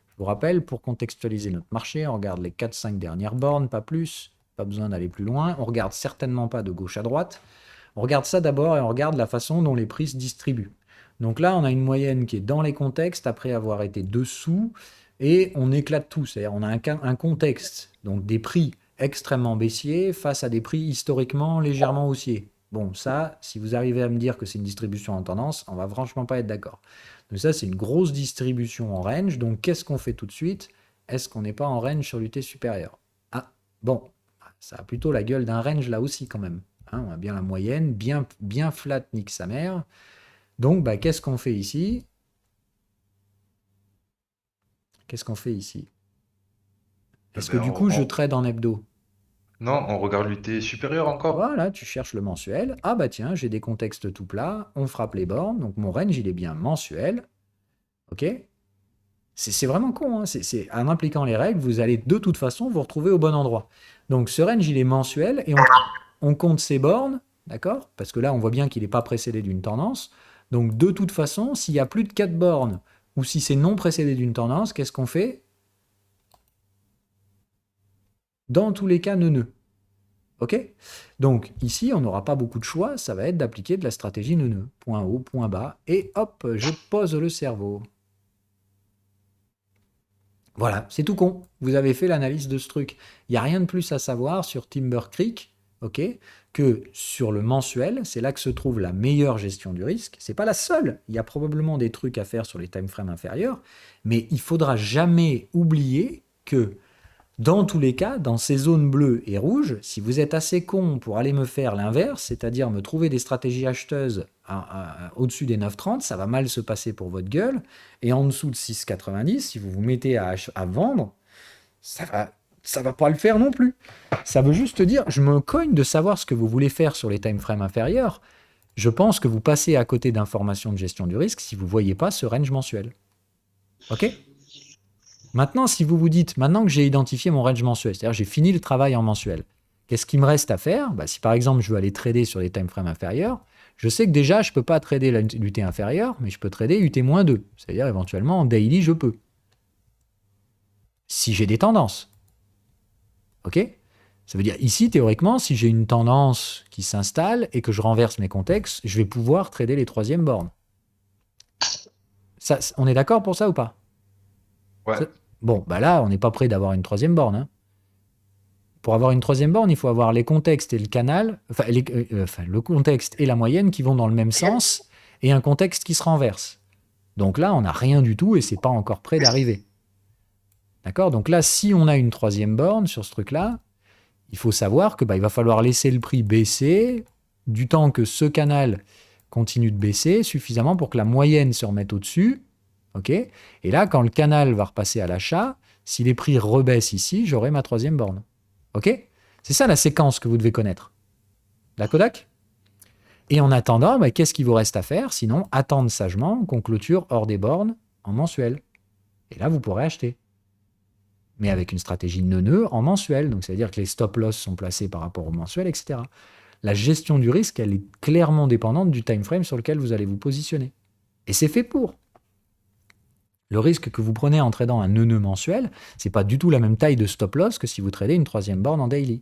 Speaker 1: je vous rappelle, pour contextualiser notre marché, on regarde les 4-5 dernières bornes, pas plus, pas besoin d'aller plus loin. On regarde certainement pas de gauche à droite. On regarde ça d'abord et on regarde la façon dont les prix se distribuent. Donc là, on a une moyenne qui est dans les contextes après avoir été dessous et on éclate tout. C'est-à-dire on a un contexte, donc des prix extrêmement baissiers face à des prix historiquement légèrement haussiers. Bon, ça, si vous arrivez à me dire que c'est une distribution en tendance, on va franchement pas être d'accord. Donc ça, c'est une grosse distribution en range. Donc qu'est-ce qu'on fait tout de suite? Est-ce qu'on n'est pas en range sur l'unité supérieure? Ah, bon, ça a plutôt la gueule d'un range là aussi quand même. Hein, on a bien la moyenne, bien flat, nique sa mère. Donc, qu'est-ce qu'on fait ici? Qu'est-ce qu'on fait ici?
Speaker 2: Eh
Speaker 1: Est-ce que
Speaker 2: ben,
Speaker 1: du coup, je trade en hebdo?
Speaker 2: non, on regarde l'unité supérieure encore.
Speaker 1: Voilà, tu cherches le mensuel. Ah bah tiens, j'ai des contextes tout plats. On frappe les bornes. Donc mon range, il est bien mensuel. Ok? C'est vraiment con. Hein. En impliquant les règles, vous allez de toute façon vous retrouver au bon endroit. Donc ce range, il est mensuel et on compte ses bornes. D'accord? Parce que là, on voit bien qu'il n'est pas précédé d'une tendance. Donc de toute façon, s'il y a plus de 4 bornes ou si c'est non précédé d'une tendance, qu'est-ce qu'on fait? Dans tous les cas, neuneux. Ok? Donc ici, on n'aura pas beaucoup de choix, ça va être d'appliquer de la stratégie neuneux. Point haut, point bas, et hop, je pose le cerveau. Voilà, c'est tout con. Vous avez fait l'analyse de ce truc. Il n'y a rien de plus à savoir sur Timber Creek, ok, que sur le mensuel. C'est là que se trouve la meilleure gestion du risque. C'est pas la seule. Il y a probablement des trucs à faire sur les time frames inférieurs, mais il faudra jamais oublier que Dans tous les cas, dans ces zones bleues et rouges, si vous êtes assez con pour aller me faire l'inverse, c'est-à-dire me trouver des stratégies acheteuses au-dessus des 9,30, ça va mal se passer pour votre gueule. Et en dessous de 6,90, si vous vous mettez à vendre, ça va pas le faire non plus. Ça veut juste dire, je me cogne de savoir ce que vous voulez faire sur les time frames inférieurs. Je pense que vous passez à côté d'informations de gestion du risque si vous ne voyez pas ce range mensuel. OK? Maintenant, si vous vous dites, maintenant que j'ai identifié mon range mensuel, c'est-à-dire j'ai fini le travail en mensuel, qu'est-ce qu'il me reste à faire? Si par exemple je veux aller trader sur les time frames inférieurs, je sais que déjà je ne peux pas trader l'UT inférieur, mais je peux trader UT-2. C'est-à-dire éventuellement en daily, je peux. Si j'ai des tendances. OK? Ça veut dire ici, théoriquement, si j'ai une tendance qui s'installe et que je renverse mes contextes, je vais pouvoir trader les troisièmes bornes. Ça, on est d'accord pour ça ou pas?
Speaker 2: Ouais.
Speaker 1: Bon, là, on n'est pas prêt d'avoir une troisième borne. Hein. Pour avoir une troisième borne, il faut avoir les contextes et le canal, le contexte et la moyenne qui vont dans le même sens et un contexte qui se renverse. Donc là, on n'a rien du tout et c'est pas encore prêt d'arriver. D'accord? Donc là, si on a une troisième borne sur ce truc-là, il faut savoir que il va falloir laisser le prix baisser du temps que ce canal continue de baisser suffisamment pour que la moyenne se remette au-dessus. Okay, et là, quand le canal va repasser à l'achat, si les prix rebaissent ici, j'aurai ma troisième borne. OK? C'est ça la séquence que vous devez connaître. La Kodak? Et en attendant, qu'est-ce qu'il vous reste à faire? Sinon, attendre sagement qu'on clôture hors des bornes en mensuel. Et là, vous pourrez acheter. Mais avec une stratégie nœud en mensuel. Donc, ça veut dire que les stop-loss sont placés par rapport au mensuel, etc. La gestion du risque, elle est clairement dépendante du time frame sur lequel vous allez vous positionner. Et c'est fait pour. Le risque que vous prenez en tradant un nœud mensuel, c'est pas du tout la même taille de stop-loss que si vous tradez une troisième borne en daily.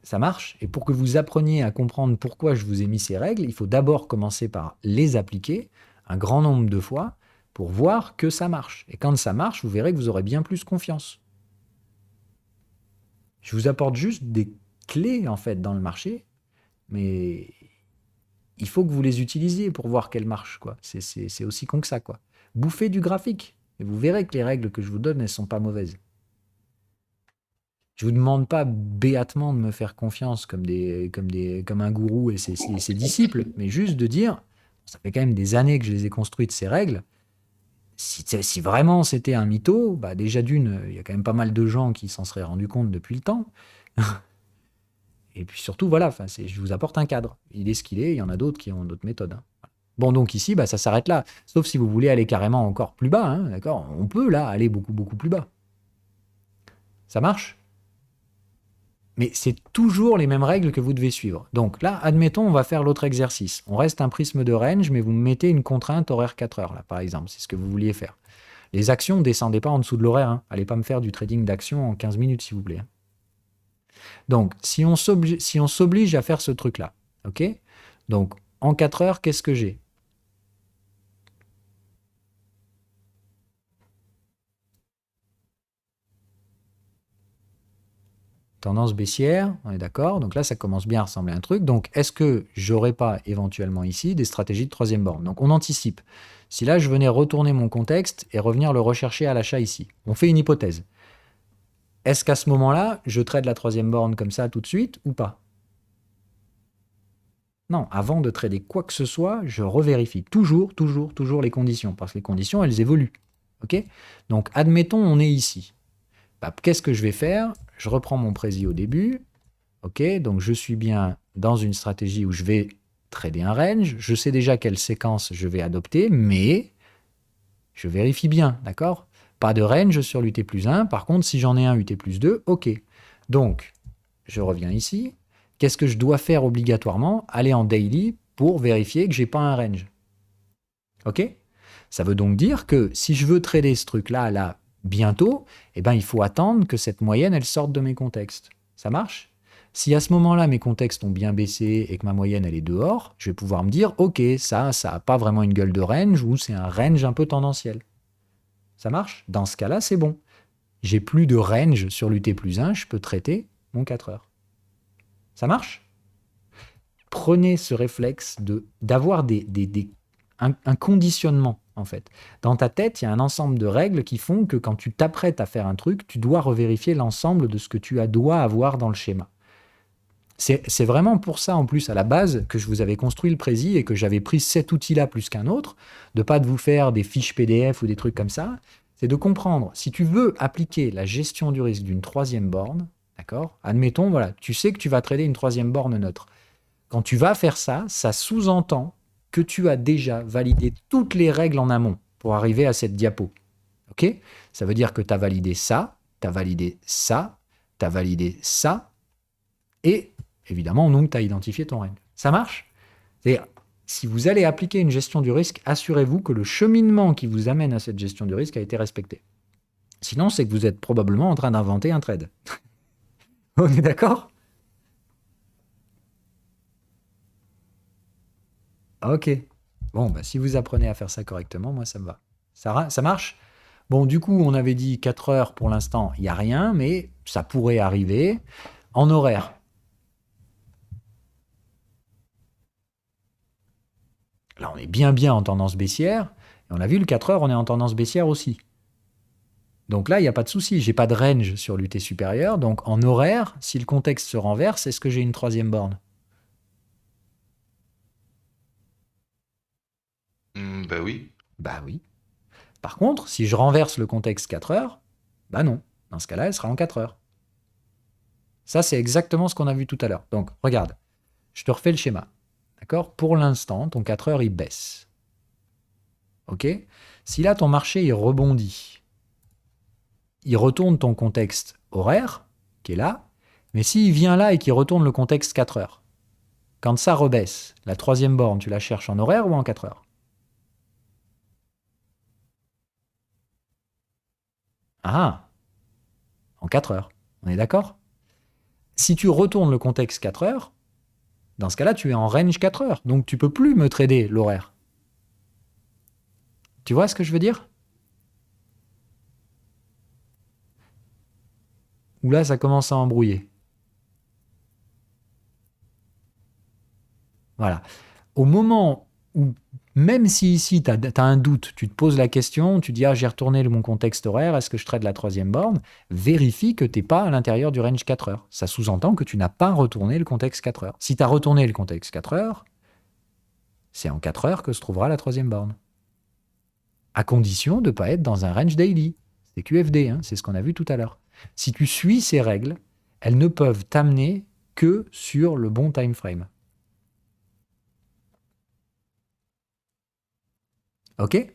Speaker 1: Ça marche. Et pour que vous appreniez à comprendre pourquoi je vous ai mis ces règles, il faut d'abord commencer par les appliquer un grand nombre de fois pour voir que ça marche. Et quand ça marche, vous verrez que vous aurez bien plus confiance. Je vous apporte juste des clés en fait dans le marché, mais il faut que vous les utilisiez pour voir qu'elles marchent. C'est aussi con que ça. Bouffez du graphique. Et vous verrez que les règles que je vous donne, elles ne sont pas mauvaises. Je ne vous demande pas béatement de me faire confiance comme un gourou et ses disciples, mais juste de dire, ça fait quand même des années que je les ai construites, ces règles. Si vraiment c'était un mytho, déjà d'une, il y a quand même pas mal de gens qui s'en seraient rendus compte depuis le temps. Et puis surtout, voilà, je vous apporte un cadre. Il est ce qu'il est, il y en a d'autres qui ont d'autres méthodes. Bon, donc ici, ça s'arrête là. Sauf si vous voulez aller carrément encore plus bas, d'accord? On peut là aller beaucoup, beaucoup plus bas. Ça marche? Mais c'est toujours les mêmes règles que vous devez suivre. Donc là, admettons, on va faire l'autre exercice. On reste un prisme de range, mais vous me mettez une contrainte horaire 4 heures, là, par exemple. C'est ce que vous vouliez faire. Les actions, ne descendez pas en dessous de l'horaire. Allez pas me faire du trading d'actions en 15 minutes, s'il vous plaît. Donc, si on s'oblige à faire ce truc-là, ok? Donc, en 4 heures, qu'est-ce que j'ai? Tendance baissière, on est d'accord. Donc là, ça commence bien à ressembler à un truc. Donc, est-ce que j'aurais pas éventuellement ici des stratégies de troisième borne? Donc, on anticipe. Si là, je venais retourner mon contexte et revenir le rechercher à l'achat ici, on fait une hypothèse. Est-ce qu'à ce moment-là, je trade la troisième borne comme ça tout de suite ou pas? Non, avant de trader quoi que ce soit, je revérifie toujours les conditions, parce que les conditions, elles évoluent. Ok? Donc, admettons, on est ici. Qu'est-ce que je vais faire? Je reprends mon prési au début. Ok, donc je suis bien dans une stratégie où je vais trader un range. Je sais déjà quelle séquence je vais adopter, mais je vérifie bien, d'accord? Pas de range sur l'UT+1. Par contre, si j'en ai un UT+2, ok. Donc, je reviens ici. Qu'est-ce que je dois faire obligatoirement? Aller en daily pour vérifier que je n'ai pas un range. Ok? Ça veut donc dire que si je veux trader ce truc-là, là, bientôt, il faut attendre que cette moyenne, elle sorte de mes contextes. Ça marche? Si à ce moment-là, mes contextes ont bien baissé et que ma moyenne, elle est dehors, je vais pouvoir me dire, ok, ça n'a pas vraiment une gueule de range ou c'est un range un peu tendanciel. Ça marche? Dans ce cas-là, c'est bon. J'ai plus de range sur l'UT+1, je peux traiter mon 4 heures. Ça marche? Prenez ce réflexe d'avoir un conditionnement en fait. Dans ta tête, il y a un ensemble de règles qui font que quand tu t'apprêtes à faire un truc, tu dois revérifier l'ensemble de ce que tu dois avoir dans le schéma. C'est vraiment pour ça, en plus, à la base, que je vous avais construit le Prési et que j'avais pris cet outil-là plus qu'un autre, de pas de vous faire des fiches PDF ou des trucs comme ça, c'est de comprendre, si tu veux appliquer la gestion du risque d'une troisième borne, d'accord? Admettons, voilà, tu sais que tu vas trader une troisième borne neutre. Quand tu vas faire ça, ça sous-entend que tu as déjà validé toutes les règles en amont pour arriver à cette diapo. Ok? Ça veut dire que tu as validé ça, tu as validé ça, tu as validé ça, et évidemment, donc, tu as identifié ton range. Ça marche? C'est-à-dire, si vous allez appliquer une gestion du risque, assurez-vous que le cheminement qui vous amène à cette gestion du risque a été respecté. Sinon, c'est que vous êtes probablement en train d'inventer un trade. On est d'accord? Ok. Bon, bah, si vous apprenez à faire ça correctement, moi, ça me va. Ça marche? Bon, du coup, on avait dit 4 heures pour l'instant, il n'y a rien, mais ça pourrait arriver. En horaire. Là, on est bien en tendance baissière. Et on a vu le 4 heures, on est en tendance baissière aussi. Donc là, il n'y a pas de souci. J'ai pas de range sur l'UT supérieur. Donc en horaire, si le contexte se renverse, est-ce que j'ai une troisième borne?
Speaker 2: Ben oui.
Speaker 1: Bah oui. Par contre, si je renverse le contexte 4 heures, bah non. Dans ce cas-là, elle sera en 4 heures. Ça, c'est exactement ce qu'on a vu tout à l'heure. Donc, regarde. Je te refais le schéma. D'accord? Pour l'instant, ton 4 heures, il baisse. OK? Si là, ton marché, il rebondit, il retourne ton contexte horaire, qui est là, mais s'il vient là et qu'il retourne le contexte 4 heures, quand ça rebaisse, la troisième borne, tu la cherches en horaire ou en 4 heures? Ah, en 4 heures. On est d'accord? Si tu retournes le contexte 4 heures, dans ce cas-là, tu es en range 4 heures. Donc tu peux plus me trader l'horaire. Tu vois ce que je veux dire? Ou là, ça commence à embrouiller. Voilà. Au moment où, même si ici, tu as un doute, tu te poses la question, tu dis, ah, j'ai retourné mon contexte horaire, est-ce que je trade la troisième borne? Vérifie que tu n'es pas à l'intérieur du range 4 heures. Ça sous-entend que tu n'as pas retourné le contexte 4 heures. Si tu as retourné le contexte 4 heures, c'est en 4 heures que se trouvera la troisième borne. À condition de ne pas être dans un range daily. C'est QFD, hein, c'est ce qu'on a vu tout à l'heure. Si tu suis ces règles, elles ne peuvent t'amener que sur le bon time frame. Ok?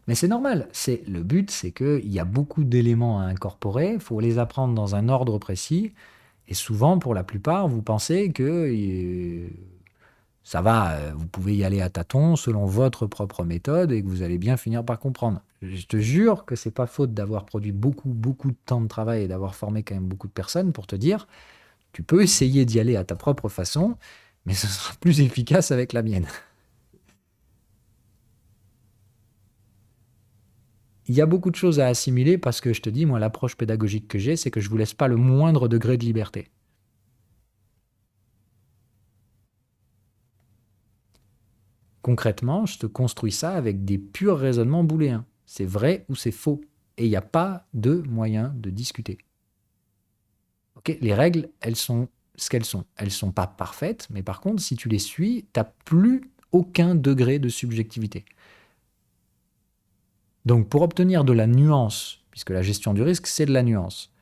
Speaker 1: Mais c'est normal. Le but, c'est qu'il y a beaucoup d'éléments à incorporer. Il faut les apprendre dans un ordre précis. Et souvent, pour la plupart, vous pensez que ça va, vous pouvez y aller à tâtons selon votre propre méthode et que vous allez bien finir par comprendre. Je te jure que c'est pas faute d'avoir produit beaucoup de temps de travail et d'avoir formé quand même beaucoup de personnes pour te dire, tu peux essayer d'y aller à ta propre façon, mais ce sera plus efficace avec la mienne. Il y a beaucoup de choses à assimiler parce que je te dis, moi, l'approche pédagogique que j'ai, c'est que je ne vous laisse pas le moindre degré de liberté. Concrètement, je te construis ça avec des purs raisonnements booléens. C'est vrai ou c'est faux. Et il n'y a pas de moyen de discuter. Okay, les règles, elles sont ce qu'elles sont. Elles ne sont pas parfaites, mais par contre, si tu les suis, tu n'as plus aucun degré de subjectivité. Donc pour obtenir de la nuance, puisque la gestion du risque, c'est de la nuance,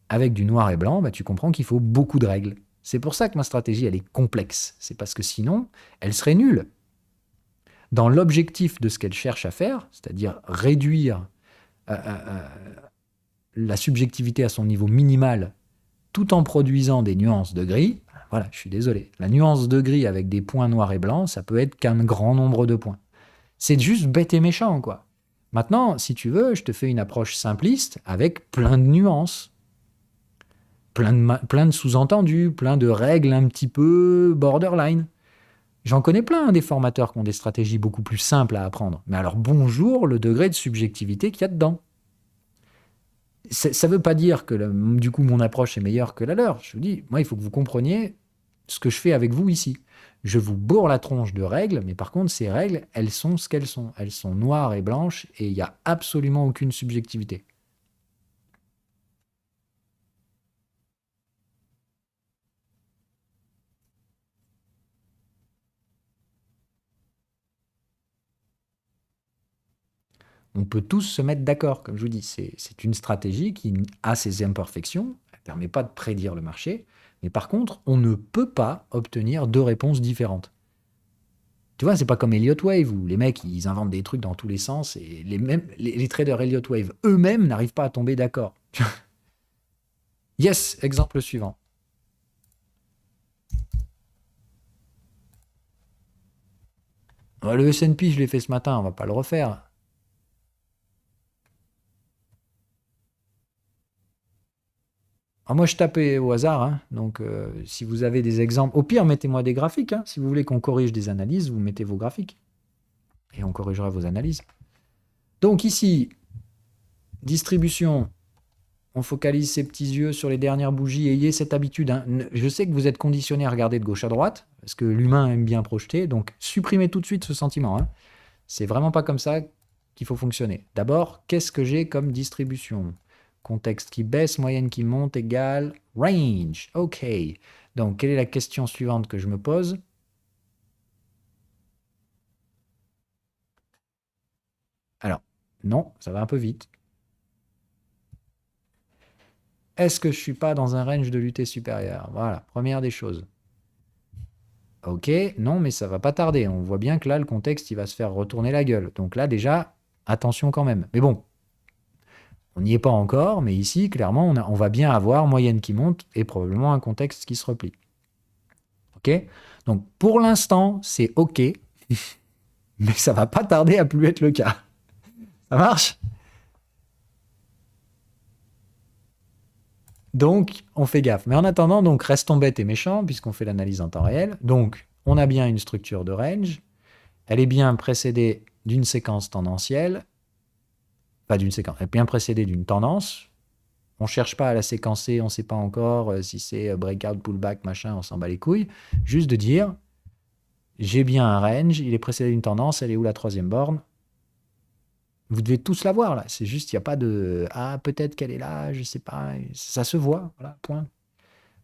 Speaker 1: avec du noir et blanc, bah, tu comprends qu'il faut beaucoup de règles. C'est pour ça que ma stratégie, elle est complexe. C'est parce que sinon, elle serait nulle. Dans l'objectif de ce qu'elle cherche à faire, c'est-à-dire réduire la subjectivité à son niveau minimal tout en produisant des nuances de gris, voilà, je suis désolé. La nuance de gris avec des points noirs et blancs, ça peut être qu'un grand nombre de points. C'est juste bête et méchant, quoi. Maintenant, si tu veux, je te fais une approche simpliste avec plein de nuances, plein de sous-entendus, plein de règles un petit peu borderline. J'en connais plein, hein, des formateurs qui ont des stratégies beaucoup plus simples à apprendre. Mais alors bonjour le degré de subjectivité qu'il y a dedans. Ça ne veut pas dire que du coup mon approche est meilleure que la leur. Je vous dis, moi il faut que vous compreniez ce que je fais avec vous ici. Je vous bourre la tronche de règles, mais par contre ces règles, elles sont ce qu'elles sont. Elles sont noires et blanches et il n'y a absolument aucune subjectivité. On peut tous se mettre d'accord, comme je vous dis. C'est une stratégie qui a ses imperfections, elle ne permet pas de prédire le marché, mais par contre, on ne peut pas obtenir deux réponses différentes. Tu vois, c'est pas comme Elliott Wave où les mecs ils inventent des trucs dans tous les sens et les traders Elliott Wave eux-mêmes n'arrivent pas à tomber d'accord. Yes, exemple suivant. Le S&P, je l'ai fait ce matin, on va pas le refaire. Alors moi, je tapais au hasard, hein, donc si vous avez des exemples, au pire, mettez-moi des graphiques, hein. Si vous voulez qu'on corrige des analyses, vous mettez vos graphiques et on corrigera vos analyses. Donc ici, distribution, on focalise ses petits yeux sur les dernières bougies. Ayez cette habitude, hein. Je sais que vous êtes conditionné à regarder de gauche à droite, parce que l'humain aime bien projeter, donc supprimez tout de suite ce sentiment, hein. C'est vraiment pas comme ça qu'il faut fonctionner. D'abord, qu'est-ce que j'ai comme distribution? Contexte qui baisse, moyenne qui monte, égale range. OK. Donc, quelle est la question suivante que je me pose? Alors, non, ça va un peu vite. Est-ce que je ne suis pas dans un range de lutte supérieure? Voilà, première des choses. Ok, non, mais ça va pas tarder. On voit bien que là, le contexte, il va se faire retourner la gueule. Donc là, déjà, attention quand même. Mais bon, on n'y est pas encore, mais ici, clairement, on va bien avoir moyenne qui monte et probablement un contexte qui se replie. Ok? Donc, pour l'instant, c'est ok, mais ça va pas tarder à plus être le cas. Ça marche? Donc, on fait gaffe. Mais en attendant, donc, restons bêtes et méchants, puisqu'on fait l'analyse en temps réel. Donc, on a bien une structure de range. Elle est bien précédée d'une séquence tendancielle. Pas d'une séquence, elle est bien précédée d'une tendance. On ne cherche pas à la séquencer, on ne sait pas encore si c'est breakout, pullback, machin, on s'en bat les couilles. Juste de dire, j'ai bien un range, il est précédé d'une tendance, elle est où la troisième borne? Vous devez tous la voir là, c'est juste, il n'y a pas de « Ah, peut-être qu'elle est là, je ne sais pas », ça se voit, voilà, point.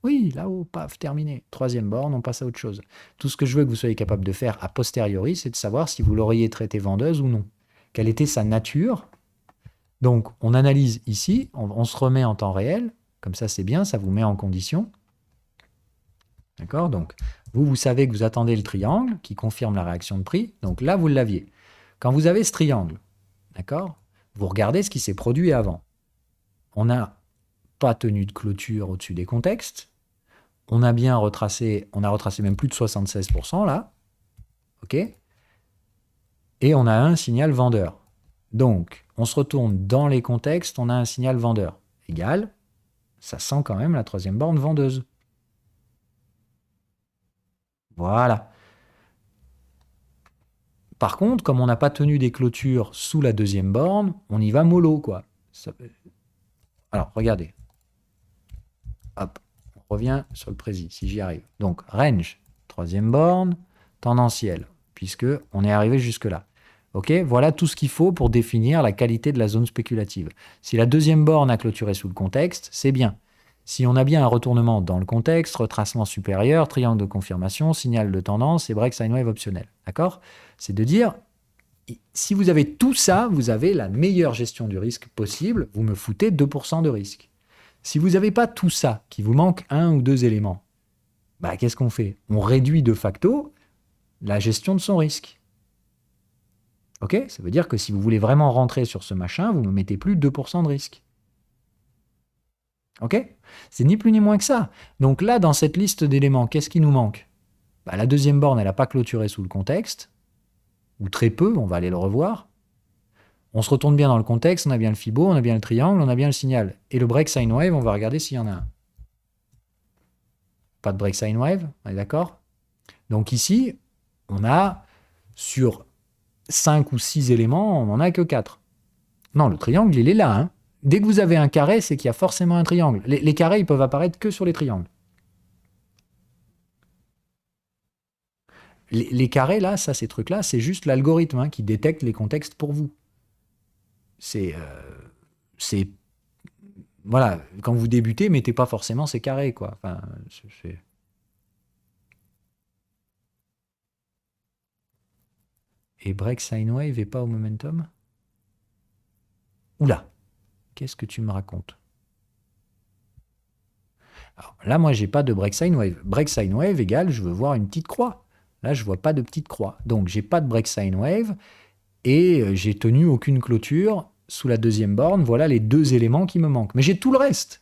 Speaker 1: Oui, là-haut, paf, terminé. Troisième borne, on passe à autre chose. Tout ce que je veux que vous soyez capable de faire a posteriori, c'est de savoir si vous l'auriez traité vendeuse ou non. Quelle était sa nature? Donc, on analyse ici, on se remet en temps réel, comme ça c'est bien, ça vous met en condition. D'accord? Donc, vous savez que vous attendez le triangle qui confirme la réaction de prix. Donc là, vous l'aviez. Quand vous avez ce triangle, d'accord? Vous regardez ce qui s'est produit avant. On n'a pas tenu de clôture au-dessus des contextes. On a bien retracé, on a retracé même plus de 76% là. OK? Et on a un signal vendeur. Donc, on se retourne dans les contextes, on a un signal vendeur. Égal, ça sent quand même la troisième borne vendeuse. Voilà. Par contre, comme on n'a pas tenu des clôtures sous la deuxième borne, on y va mollo, quoi. Alors, regardez. Hop, on revient sur le précis, si j'y arrive. Donc, range, troisième borne, tendancielle, puisque on est arrivé jusque-là. Ok, voilà tout ce qu'il faut pour définir la qualité de la zone spéculative. Si la deuxième borne a clôturé sous le contexte, c'est bien. Si on a bien un retournement dans le contexte, retracement supérieur, triangle de confirmation, signal de tendance et break sine wave optionnel. D'accord? C'est de dire, si vous avez tout ça, vous avez la meilleure gestion du risque possible, vous me foutez 2% de risque. Si vous n'avez pas tout ça, qu'il vous manque un ou deux éléments, bah, qu'est-ce qu'on fait? On réduit de facto la gestion de son risque. Ok? Ça veut dire que si vous voulez vraiment rentrer sur ce machin, vous ne me mettez plus 2% de risque. Ok? C'est ni plus ni moins que ça. Donc là, dans cette liste d'éléments, qu'est-ce qui nous manque? Bah, la deuxième borne, elle n'a pas clôturé sous le contexte, ou très peu, on va aller le revoir. On se retourne bien dans le contexte, on a bien le Fibo, on a bien le triangle, on a bien le signal. Et le break sine wave, on va regarder s'il y en a un. Pas de break sine wave, on est d'accord? Donc ici, On a, sur 5 ou 6 éléments, on n'en a que 4. Non, le triangle, il est là. Hein. Dès que vous avez un carré, c'est qu'il y a forcément un triangle. Les carrés, ils peuvent apparaître que sur les triangles. Les carrés, là, ça, ces trucs-là, c'est juste l'algorithme hein, qui détecte les contextes pour vous. C'est... voilà, quand vous débutez, mettez pas forcément ces carrés, quoi. Enfin, c'est... Et break sine wave et pas au momentum? Oula, qu'est-ce que tu me racontes? Alors, là, moi, j'ai pas de break sine wave. Break sine wave égale, je veux voir une petite croix. Là, je vois pas de petite croix. Donc, j'ai pas de break sine wave et j'ai tenu aucune clôture sous la deuxième borne. Voilà les deux éléments qui me manquent. Mais j'ai tout le reste.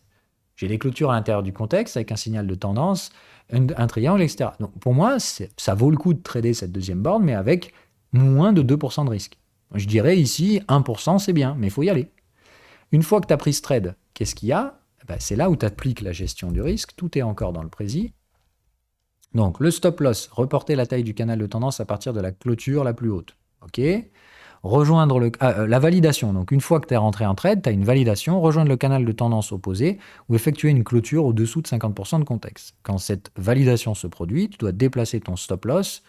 Speaker 1: J'ai les clôtures à l'intérieur du contexte avec un signal de tendance, un triangle, etc. Donc, pour moi, ça vaut le coup de trader cette deuxième borne, mais avec moins de 2% de risque. Je dirais ici, 1%, c'est bien, mais il faut y aller. Une fois que tu as pris ce trade, qu'est-ce qu'il y a? Ben, c'est là où tu appliques la gestion du risque. Tout est encore dans le précis. Donc, le stop loss, reporter la taille du canal de tendance à partir de la clôture la plus haute. OK. Rejoindre la validation. Donc, une fois que tu es rentré en trade, tu as une validation, rejoindre le canal de tendance opposé ou effectuer une clôture au-dessous de 50% de contexte. Quand cette validation se produit, tu dois déplacer ton stop loss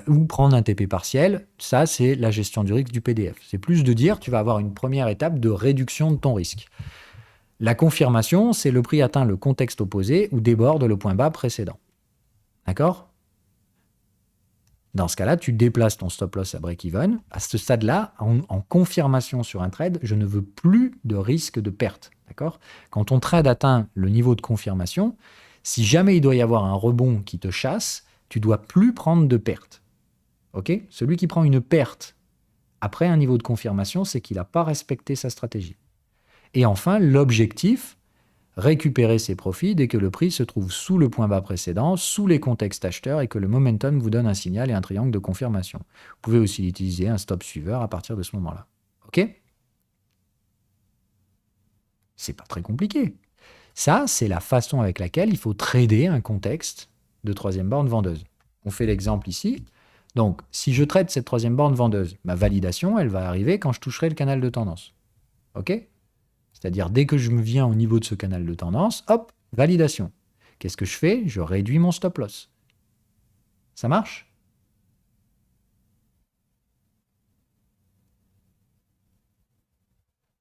Speaker 1: ou prendre un TP partiel. Ça, c'est la gestion du risque du PDF. C'est plus de dire, tu vas avoir une première étape de réduction de ton risque. La confirmation, c'est le prix atteint le contexte opposé ou déborde le point bas précédent. D'accord ? Dans ce cas-là, tu déplaces ton stop loss à break-even. À ce stade-là, en confirmation sur un trade, je ne veux plus de risque de perte. D'accord ? Quand ton trade atteint le niveau de confirmation, si jamais il doit y avoir un rebond qui te chasse, tu ne dois plus prendre de perte. Ok ? Celui qui prend une perte après un niveau de confirmation, c'est qu'il n'a pas respecté sa stratégie. Et enfin, l'objectif, récupérer ses profits dès que le prix se trouve sous le point bas précédent, sous les contextes acheteurs et que le momentum vous donne un signal et un triangle de confirmation. Vous pouvez aussi utiliser un stop suiveur à partir de ce moment-là. OK ? C'est pas très compliqué. Ça, c'est la façon avec laquelle il faut trader un contexte de troisième borne vendeuse. On fait l'exemple ici. Donc, si je trade cette troisième borne vendeuse, ma validation, elle va arriver quand je toucherai le canal de tendance. OK ? C'est-à-dire, dès que je me viens au niveau de ce canal de tendance, hop, validation. Qu'est-ce que je fais? Je réduis mon stop loss. Ça marche?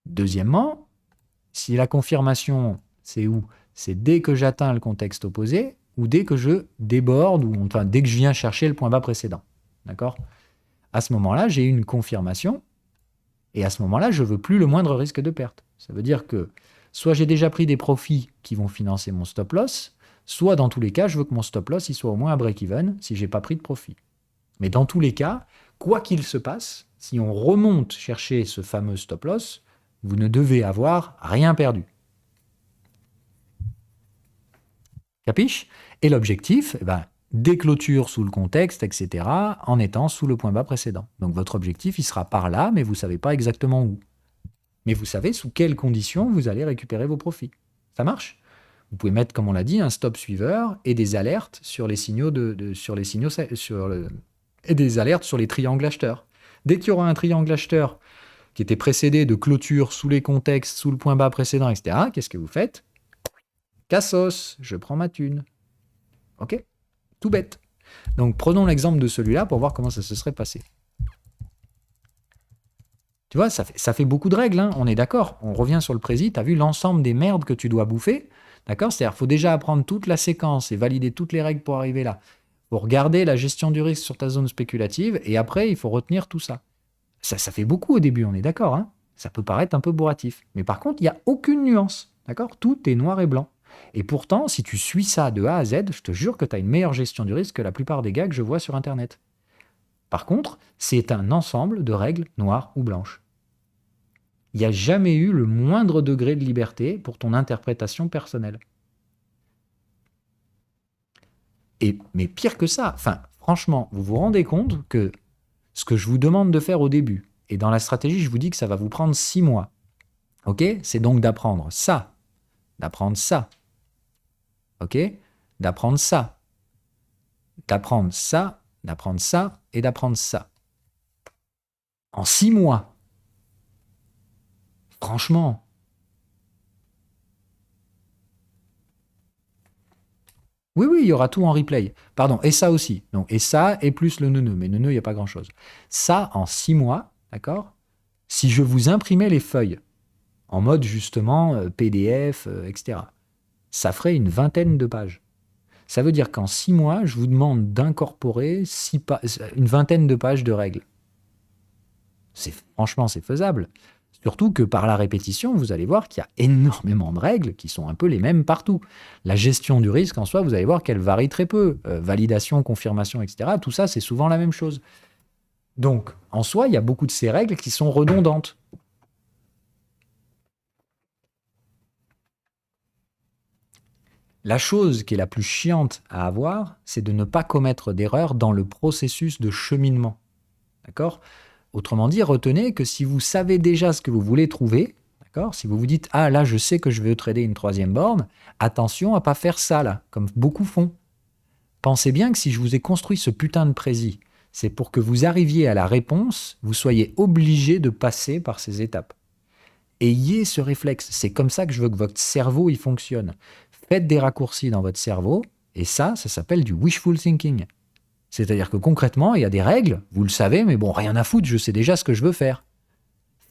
Speaker 1: Deuxièmement, si la confirmation, c'est où? C'est dès que j'atteins le contexte opposé ou dès que je déborde ou enfin, dès que je viens chercher le point bas précédent. D'accord? À ce moment-là, j'ai une confirmation et à ce moment-là, je ne veux plus le moindre risque de perte. Ça veut dire que soit j'ai déjà pris des profits qui vont financer mon stop loss, soit dans tous les cas, je veux que mon stop loss il soit au moins à break-even si je n'ai pas pris de profit. Mais dans tous les cas, quoi qu'il se passe, si on remonte chercher ce fameux stop loss, vous ne devez avoir rien perdu. Capiche? Et l'objectif, des clôtures sous le contexte, etc., en étant sous le point bas précédent. Donc votre objectif, il sera par là, mais vous ne savez pas exactement où. Mais vous savez sous quelles conditions vous allez récupérer vos profits. Ça marche? Vous pouvez mettre, comme on l'a dit, un stop suiveur et des alertes sur les signaux et des alertes sur les triangles acheteurs. Dès qu'il y aura un triangle acheteur qui était précédé de clôture sous les contextes, sous le point bas précédent, etc., qu'est-ce que vous faites? Cassos, je prends ma thune. Ok? Tout bête. Donc prenons l'exemple de celui-là pour voir comment ça se serait passé. Tu vois, ça fait beaucoup de règles, hein, on est d'accord. On revient sur le précis, tu as vu l'ensemble des merdes que tu dois bouffer. D'accord? C'est-à-dire qu'il faut déjà apprendre toute la séquence et valider toutes les règles pour arriver là. Il faut regarder la gestion du risque sur ta zone spéculative et après, il faut retenir tout ça. Ça fait beaucoup au début, on est d'accord. Hein? Ça peut paraître un peu bourratif. Mais par contre, il n'y a aucune nuance. D'accord? Tout est noir et blanc. Et pourtant, si tu suis ça de A à Z, je te jure que tu as une meilleure gestion du risque que la plupart des gars que je vois sur Internet. Par contre, c'est un ensemble de règles noires ou blanches. Il n'y a jamais eu le moindre degré de liberté pour ton interprétation personnelle. Mais pire que ça, franchement, vous vous rendez compte que ce que je vous demande de faire au début, et dans la stratégie, je vous dis que ça va vous prendre 6 mois. Ok? C'est donc d'apprendre ça, ok? D'apprendre ça, d'apprendre ça et d'apprendre ça. En 6 mois. Franchement. Oui, oui, il y aura tout en replay. Pardon, et ça aussi. Donc, et ça, et plus le neuneu. Mais neuneu, il n'y a pas grand-chose. Ça, en 6 mois, d'accord? Si je vous imprimais les feuilles, en mode justement PDF, etc., ça ferait une vingtaine de pages. Ça veut dire qu'en 6 mois, je vous demande d'incorporer une vingtaine de pages de règles. Franchement, c'est faisable. Surtout que par la répétition, vous allez voir qu'il y a énormément de règles qui sont un peu les mêmes partout. La gestion du risque en soi, vous allez voir qu'elle varie très peu. Validation, confirmation, etc. Tout ça, c'est souvent la même chose. Donc, en soi, il y a beaucoup de ces règles qui sont redondantes. La chose qui est la plus chiante à avoir, c'est de ne pas commettre d'erreur dans le processus de cheminement. D'accord ? Autrement dit, retenez que si vous savez déjà ce que vous voulez trouver, d'accord ? Si vous vous dites « Ah, là, je sais que je veux trader une troisième borne », attention à ne pas faire ça, là, comme beaucoup font. Pensez bien que si je vous ai construit ce putain de précis, c'est pour que vous arriviez à la réponse, vous soyez obligé de passer par ces étapes. Ayez ce réflexe. C'est comme ça que je veux que votre cerveau il fonctionne. Faites des raccourcis dans votre cerveau, et ça s'appelle du wishful thinking. C'est-à-dire que concrètement, il y a des règles, vous le savez, mais bon, rien à foutre, je sais déjà ce que je veux faire.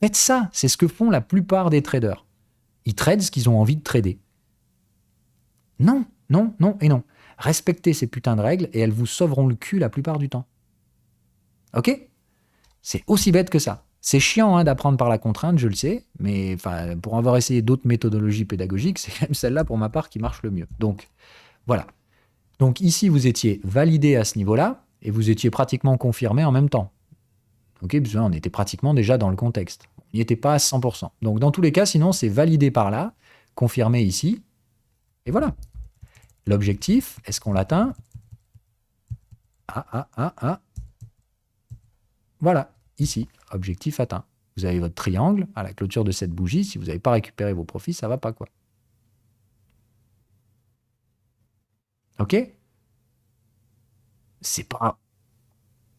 Speaker 1: Faites ça, c'est ce que font la plupart des traders. Ils tradent ce qu'ils ont envie de trader. Non, non, non et non. Respectez ces putains de règles et elles vous sauveront le cul la plupart du temps. Ok ? C'est aussi bête que ça. C'est chiant hein, d'apprendre par la contrainte, je le sais, mais pour avoir essayé d'autres méthodologies pédagogiques, c'est quand même celle-là pour ma part qui marche le mieux. Donc, voilà. Donc ici, vous étiez validé à ce niveau-là, et vous étiez pratiquement confirmé en même temps. Ok, parce qu'on était pratiquement déjà dans le contexte. On n'y était pas à 100%. Donc dans tous les cas, sinon, c'est validé par là, confirmé ici, et voilà. L'objectif, est-ce qu'on l'atteint ? Voilà, ici, objectif atteint. Vous avez votre triangle à la clôture de cette bougie. Si vous n'avez pas récupéré vos profits, ça ne va pas, quoi. Ok ? C'est pas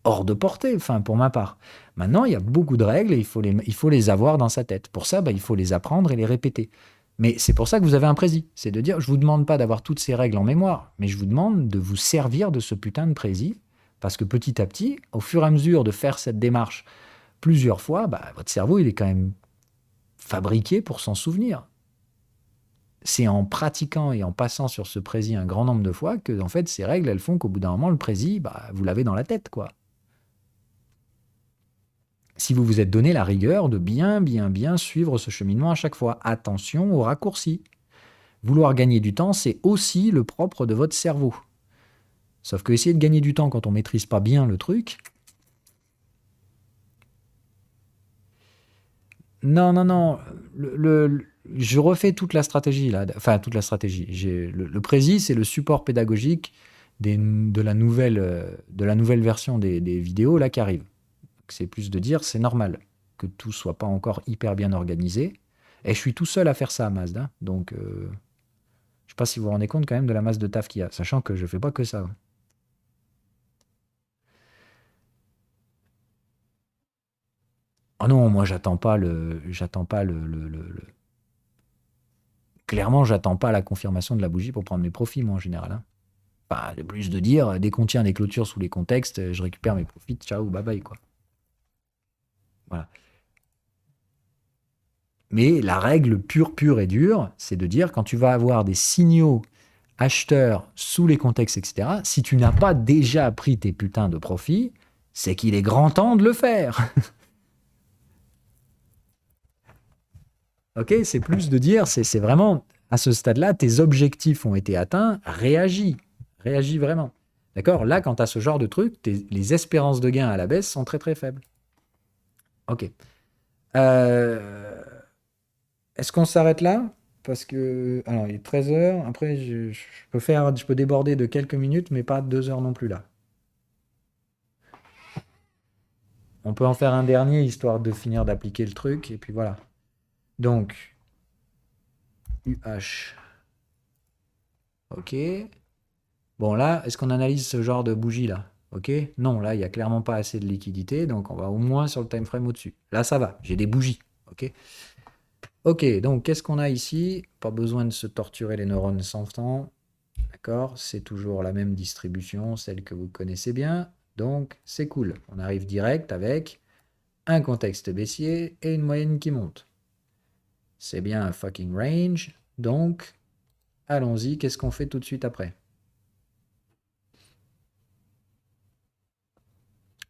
Speaker 1: hors de portée, pour ma part. Maintenant, il y a beaucoup de règles et il faut les avoir dans sa tête. Pour ça, il faut les apprendre et les répéter. Mais c'est pour ça que vous avez un précis. C'est de dire, je ne vous demande pas d'avoir toutes ces règles en mémoire, mais je vous demande de vous servir de ce putain de précis, parce que petit à petit, au fur et à mesure de faire cette démarche plusieurs fois, votre cerveau, il est quand même fabriqué pour s'en souvenir. C'est en pratiquant et en passant sur ce précis un grand nombre de fois que, en fait, ces règles, elles font qu'au bout d'un moment, le précis, vous l'avez dans la tête, quoi. Si vous vous êtes donné la rigueur de bien suivre ce cheminement à chaque fois. Attention aux raccourcis. Vouloir gagner du temps, c'est aussi le propre de votre cerveau. Sauf que essayer de gagner du temps quand on ne maîtrise pas bien le truc... Non. Je refais toute la stratégie, là. Enfin, toute la stratégie. Le précis, c'est le support pédagogique de la nouvelle version des vidéos là, qui arrive. C'est plus de dire, c'est normal que tout soit pas encore hyper bien organisé. Et je suis tout seul à faire ça à Mazda. Donc, je sais pas si vous vous rendez compte quand même de la masse de taf qu'il y a, sachant que je fais pas que ça. Oh non, moi j'attends pas Clairement, j'attends pas la confirmation de la bougie pour prendre mes profits, moi en général. Hein. C'est plus de dire, dès qu'on tient des clôtures sous les contextes, je récupère mes profits, ciao, bye bye, quoi. Voilà. Mais la règle pure et dure, c'est de dire quand tu vas avoir des signaux acheteurs sous les contextes, etc., si tu n'as pas déjà pris tes putains de profits, c'est qu'il est grand temps de le faire. Ok, c'est plus de dire, c'est vraiment, à ce stade-là, tes objectifs ont été atteints, réagis. Réagis vraiment. D'accord ? Là, quand tu as ce genre de truc, les espérances de gain à la baisse sont très très faibles. Ok. Est-ce qu'on s'arrête là ? Parce que. Alors, il est 13 heures. Après, je peux déborder de quelques minutes, mais pas 2 heures non plus là. On peut en faire un dernier, histoire de finir d'appliquer le truc, et puis voilà. Donc, UH. Ok. Bon, là, est-ce qu'on analyse ce genre de bougie là ? Ok? Non, là, il n'y a clairement pas assez de liquidité, donc on va au moins sur le time frame au-dessus. Là, ça va, j'ai des bougies. Ok? Ok, donc qu'est-ce qu'on a ici? Pas besoin de se torturer les neurones sans temps. D'accord? C'est toujours la même distribution, celle que vous connaissez bien. Donc, c'est cool. On arrive direct avec un contexte baissier et une moyenne qui monte. C'est bien un fucking range. Donc, allons-y. Qu'est-ce qu'on fait tout de suite après?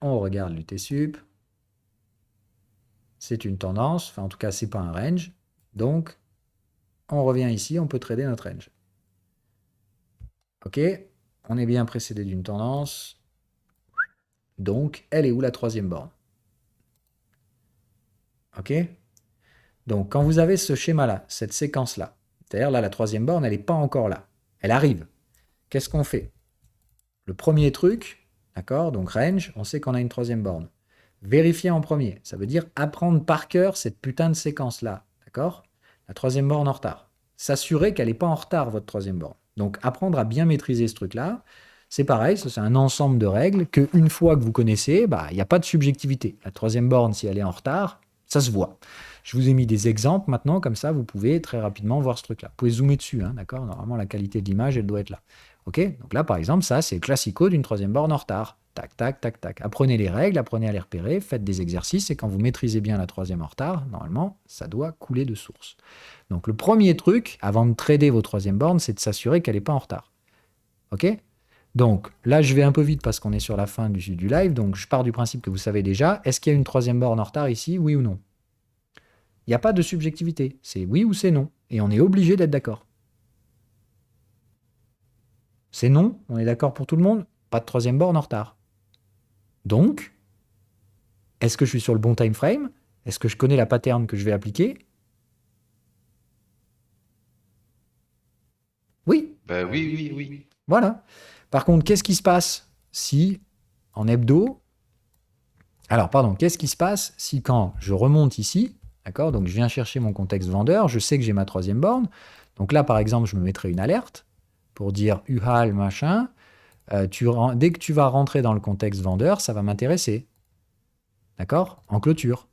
Speaker 1: On regarde l'UT sup. C'est une tendance. Enfin, en tout cas, c'est pas un range. Donc, on revient ici. On peut trader notre range. Ok? On est bien précédé d'une tendance. Donc, elle est où la troisième borne? Ok? Donc, quand vous avez ce schéma-là, cette séquence-là, c'est-à-dire là, la troisième borne, elle n'est pas encore là. Elle arrive. Qu'est-ce qu'on fait? Le premier truc, d'accord, donc range, on sait qu'on a une troisième borne. Vérifier en premier, ça veut dire apprendre par cœur cette putain de séquence-là, d'accord? La troisième borne en retard. S'assurer qu'elle n'est pas en retard, votre troisième borne. Donc, apprendre à bien maîtriser ce truc-là, c'est pareil, ça c'est un ensemble de règles qu'une fois que vous connaissez, bah, il n'y a pas de subjectivité. La troisième borne, si elle est en retard, ça se voit. Je vous ai mis des exemples maintenant, comme ça vous pouvez très rapidement voir ce truc-là. Vous pouvez zoomer dessus, hein, d'accord? Normalement, la qualité de l'image, elle doit être là. Ok? Donc là, par exemple, ça, c'est le classico d'une troisième borne en retard. Tac, tac, tac, tac. Apprenez les règles, apprenez à les repérer, faites des exercices, et quand vous maîtrisez bien la troisième en retard, normalement, ça doit couler de source. Donc le premier truc, avant de trader vos troisième bornes, c'est de s'assurer qu'elle n'est pas en retard. Ok? Donc là, je vais un peu vite parce qu'on est sur la fin du live, donc je pars du principe que vous savez déjà, est-ce qu'il y a une troisième borne en retard ici, oui ou non? Il n'y a pas de subjectivité, c'est oui ou c'est non, et on est obligé d'être d'accord. C'est non, on est d'accord pour tout le monde, pas de troisième borne en retard. Donc, est-ce que je suis sur le bon time frame? Est-ce que je connais la pattern que je vais appliquer? Oui,
Speaker 2: Ben oui, oui, oui.
Speaker 1: voilà. Par contre, qu'est-ce qui se passe si, en hebdo, alors pardon, qu'est-ce qui se passe si quand je remonte ici, d'accord, donc je viens chercher mon contexte vendeur, je sais que j'ai ma troisième borne, donc là par exemple je me mettrai une alerte pour dire UHAL machin, dès que tu vas rentrer dans le contexte vendeur, ça va m'intéresser, d'accord, en clôture.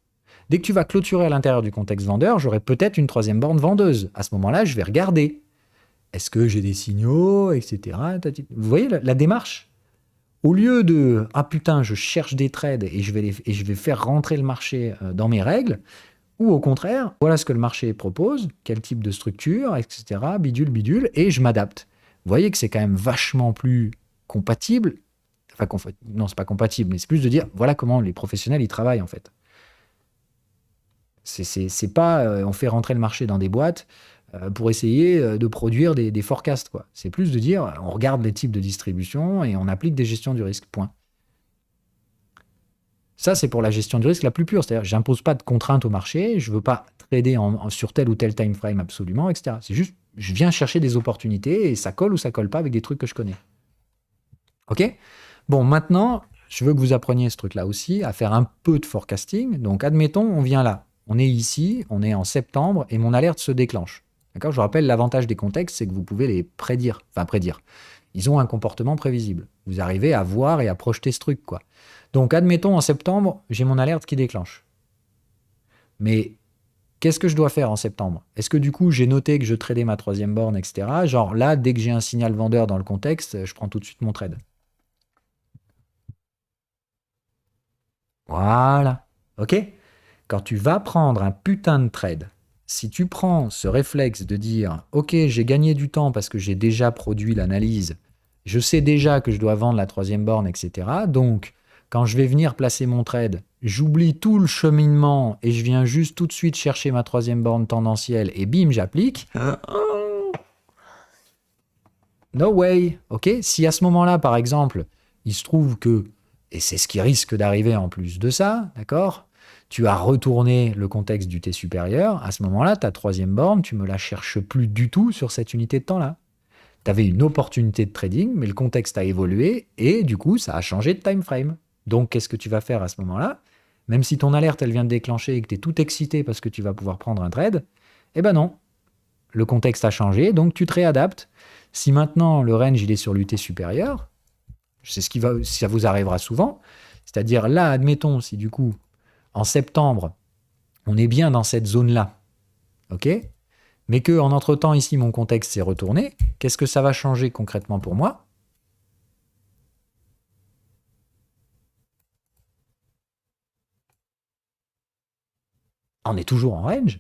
Speaker 1: Dès que tu vas clôturer à l'intérieur du contexte vendeur, j'aurai peut-être une troisième borne vendeuse. À ce moment-là, je vais regarder. Est-ce que j'ai des signaux, etc. Vous voyez la démarche? Au lieu de « Ah putain, je cherche des trades et je vais faire rentrer le marché dans mes règles », ou au contraire, voilà ce que le marché propose, quel type de structure, etc., bidule, bidule, et je m'adapte. Vous voyez que c'est quand même vachement plus compatible. Enfin, non, c'est pas compatible, mais c'est plus de dire voilà comment les professionnels ils travaillent en fait. C'est pas on fait rentrer le marché dans des boîtes pour essayer de produire des forecasts, quoi. C'est plus de dire on regarde les types de distribution et on applique des gestions du risque, point. Ça, c'est pour la gestion du risque la plus pure. C'est-à-dire, j'impose pas de contraintes au marché, je veux pas trader sur tel ou tel time frame absolument, etc. C'est juste, je viens chercher des opportunités et ça colle ou ça colle pas avec des trucs que je connais. Ok? Bon, maintenant, je veux que vous appreniez ce truc-là aussi, à faire un peu de forecasting. Donc, admettons, on vient là. On est ici, on est en septembre et mon alerte se déclenche. D'accord? Je vous rappelle, l'avantage des contextes, c'est que vous pouvez les prédire. Enfin, prédire. Ils ont un comportement prévisible. Vous arrivez à voir et à projeter ce truc, quoi. Donc, admettons, en septembre, j'ai mon alerte qui déclenche. Mais qu'est-ce que je dois faire en septembre? Est-ce que du coup, j'ai noté que je tradais ma troisième borne, etc. Genre là, dès que j'ai un signal vendeur dans le contexte, je prends tout de suite mon trade. Voilà. OK? Quand tu vas prendre un putain de trade, si tu prends ce réflexe de dire « Ok, j'ai gagné du temps parce que j'ai déjà produit l'analyse, je sais déjà que je dois vendre la troisième borne, etc. Donc, quand je vais venir placer mon trade, j'oublie tout le cheminement et je viens juste tout de suite chercher ma troisième borne tendancielle et bim, j'applique. No way. OK? Si à ce moment-là, par exemple, il se trouve que, et c'est ce qui risque d'arriver en plus de ça, d'accord? Tu as retourné le contexte du T supérieur, à ce moment-là, ta troisième borne, tu me la cherches plus du tout sur cette unité de temps-là. Tu avais une opportunité de trading, mais le contexte a évolué et du coup, ça a changé de time frame. Donc, qu'est-ce que tu vas faire à ce moment-là? Même si ton alerte, elle vient de déclencher et que tu es tout excité parce que tu vas pouvoir prendre un trade, eh ben non. Le contexte a changé, donc tu te réadaptes. Si maintenant le range il est sur l'UT supérieur, C'est ça vous arrivera souvent. C'est-à-dire là, admettons, si du coup, en septembre, on est bien dans cette zone-là, ok, mais que en entre-temps, ici, mon contexte s'est retourné, qu'est-ce que ça va changer concrètement pour moi? On est toujours en range.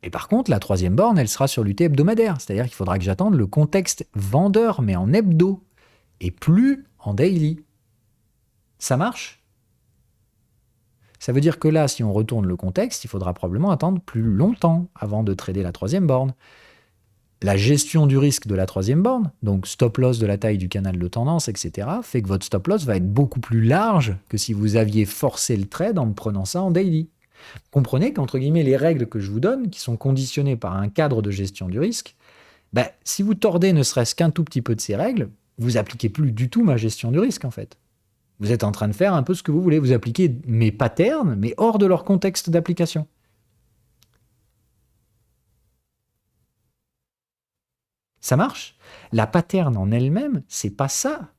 Speaker 1: Et par contre, la troisième borne, elle sera sur l'UT hebdomadaire. C'est-à-dire qu'il faudra que j'attende le contexte vendeur, mais en hebdo, et plus en daily. Ça marche? Ça veut dire que là, si on retourne le contexte, il faudra probablement attendre plus longtemps avant de trader la troisième borne. La gestion du risque de la troisième borne, donc stop loss de la taille du canal de tendance, etc., fait que votre stop loss va être beaucoup plus large que si vous aviez forcé le trade en prenant ça en daily. Comprenez qu'entre guillemets, les règles que je vous donne, qui sont conditionnées par un cadre de gestion du risque, si vous tordez ne serait-ce qu'un tout petit peu de ces règles, vous appliquez plus du tout ma gestion du risque en fait. Vous êtes en train de faire un peu ce que vous voulez. Vous appliquez mes patterns, mais hors de leur contexte d'application. Ça marche? La pattern en elle-même, c'est pas ça,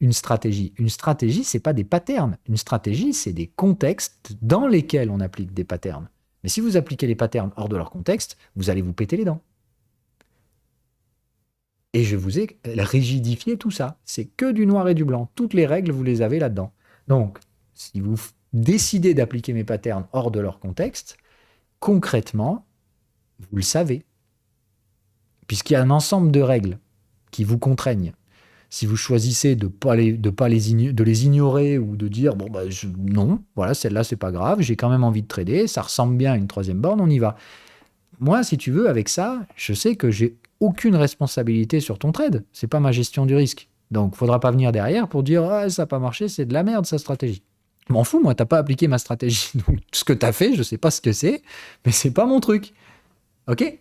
Speaker 1: une stratégie. Une stratégie, c'est pas des patterns. Une stratégie, c'est des contextes dans lesquels on applique des patterns. Mais si vous appliquez les patterns hors de leur contexte, vous allez vous péter les dents. Et je vous ai rigidifié tout ça. C'est que du noir et du blanc. Toutes les règles, vous les avez là-dedans. Donc, si vous décidez d'appliquer mes patterns hors de leur contexte, concrètement, vous le savez. Puisqu'il y a un ensemble de règles qui vous contraignent. Si vous choisissez de les ignorer ou de dire non, voilà, celle-là c'est pas grave, j'ai quand même envie de trader, ça ressemble bien à une troisième borne, on y va. Moi, si tu veux, avec ça, je sais que j'ai aucune responsabilité sur ton trade. C'est pas ma gestion du risque. Donc, faudra pas venir derrière pour dire ça n'a pas marché, c'est de la merde sa stratégie. Je m'en fous, moi, t'as pas appliqué ma stratégie. Donc, ce que t'as fait, je sais pas ce que c'est, mais c'est pas mon truc. Ok?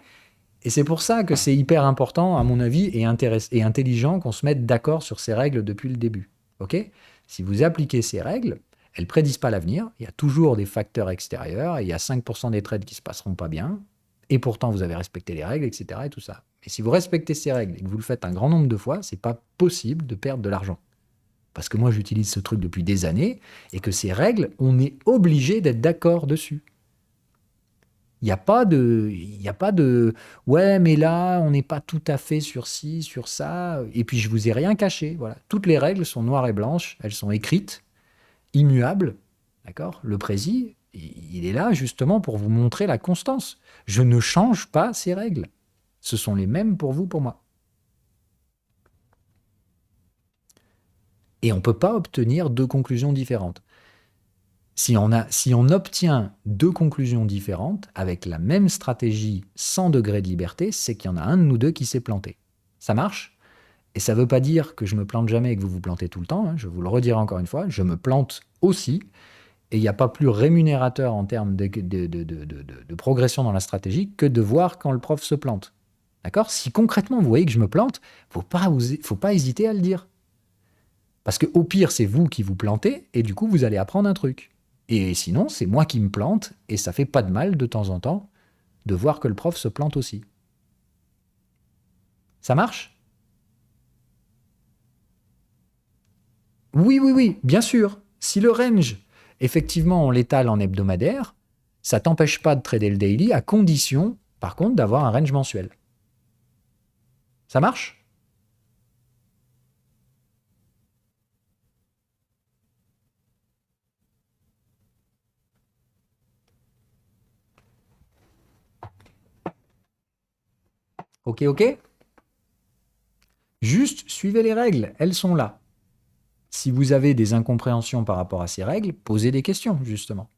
Speaker 1: Et c'est pour ça que c'est hyper important, à mon avis, et intelligent qu'on se mette d'accord sur ces règles depuis le début. Ok? Si vous appliquez ces règles, elles prédisent pas l'avenir. Il y a toujours des facteurs extérieurs. Et il y a 5% des trades qui se passeront pas bien. Et pourtant, vous avez respecté les règles, etc. Et tout ça. Et si vous respectez ces règles et que vous le faites un grand nombre de fois, c'est pas possible de perdre de l'argent. Parce que moi, j'utilise ce truc depuis des années et que ces règles, on est obligé d'être d'accord dessus. Il n'y a pas de ouais, mais là, on n'est pas tout à fait sur ci, sur ça. Et puis, je vous ai rien caché. Voilà. Toutes les règles sont noires et blanches. Elles sont écrites, immuables. D'accord? Le prési, il est là justement pour vous montrer la constance. Je ne change pas ces règles. Ce sont les mêmes pour vous, pour moi. Et on ne peut pas obtenir deux conclusions différentes. Si on obtient deux conclusions différentes avec la même stratégie sans degré de liberté, c'est qu'il y en a un de nous deux qui s'est planté. Ça marche? Et ça ne veut pas dire que je me plante jamais et que vous vous plantez tout le temps. Je vous le redirai encore une fois, je me plante aussi. Et il n'y a pas plus rémunérateur en termes de progression dans la stratégie que de voir quand le prof se plante. D'accord? Si concrètement vous voyez que je me plante, faut pas hésiter à le dire. Parce que au pire, c'est vous qui vous plantez et du coup, vous allez apprendre un truc. Et sinon, c'est moi qui me plante et ça fait pas de mal de temps en temps de voir que le prof se plante aussi. Ça marche? Oui, oui, oui, bien sûr. Si le range, effectivement, on l'étale en hebdomadaire, ça t'empêche pas de trader le daily à condition, par contre, d'avoir un range mensuel. Ça marche? Ok, ok. Juste suivez les règles, elles sont là. Si vous avez des incompréhensions par rapport à ces règles, posez des questions, justement.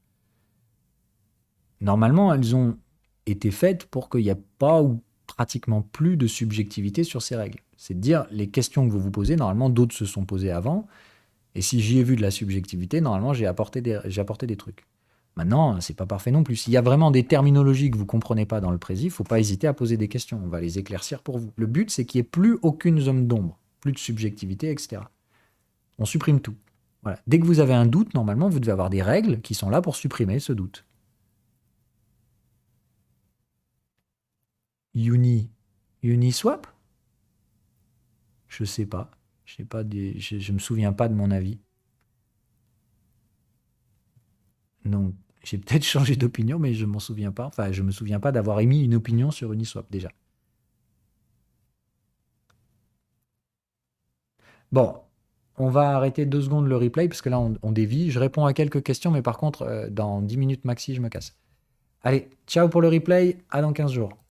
Speaker 1: Normalement, elles ont été faites pour qu'il n'y ait pas ou pratiquement plus de subjectivité sur ces règles. C'est de dire, les questions que vous vous posez, normalement, d'autres se sont posées avant, et si j'y ai vu de la subjectivité, normalement, j'ai apporté des trucs. Maintenant, c'est pas parfait non plus. S'il y a vraiment des terminologies que vous comprenez pas dans le précis, il faut pas hésiter à poser des questions. On va les éclaircir pour vous. Le but, c'est qu'il n'y ait plus aucune zone d'ombre, plus de subjectivité, etc. On supprime tout. Voilà. Dès que vous avez un doute, normalement, vous devez avoir des règles qui sont là pour supprimer ce doute. Uniswap? Je sais pas. Je me souviens pas de mon avis. Donc, j'ai peut-être changé d'opinion, mais je m'en souviens pas. Enfin, je me souviens pas d'avoir émis une opinion sur Uniswap déjà. Bon, on va arrêter 2 secondes le replay parce que là, on dévie. Je réponds à quelques questions, mais par contre, dans 10 minutes maxi, je me casse. Allez, ciao pour le replay. À dans 15 jours.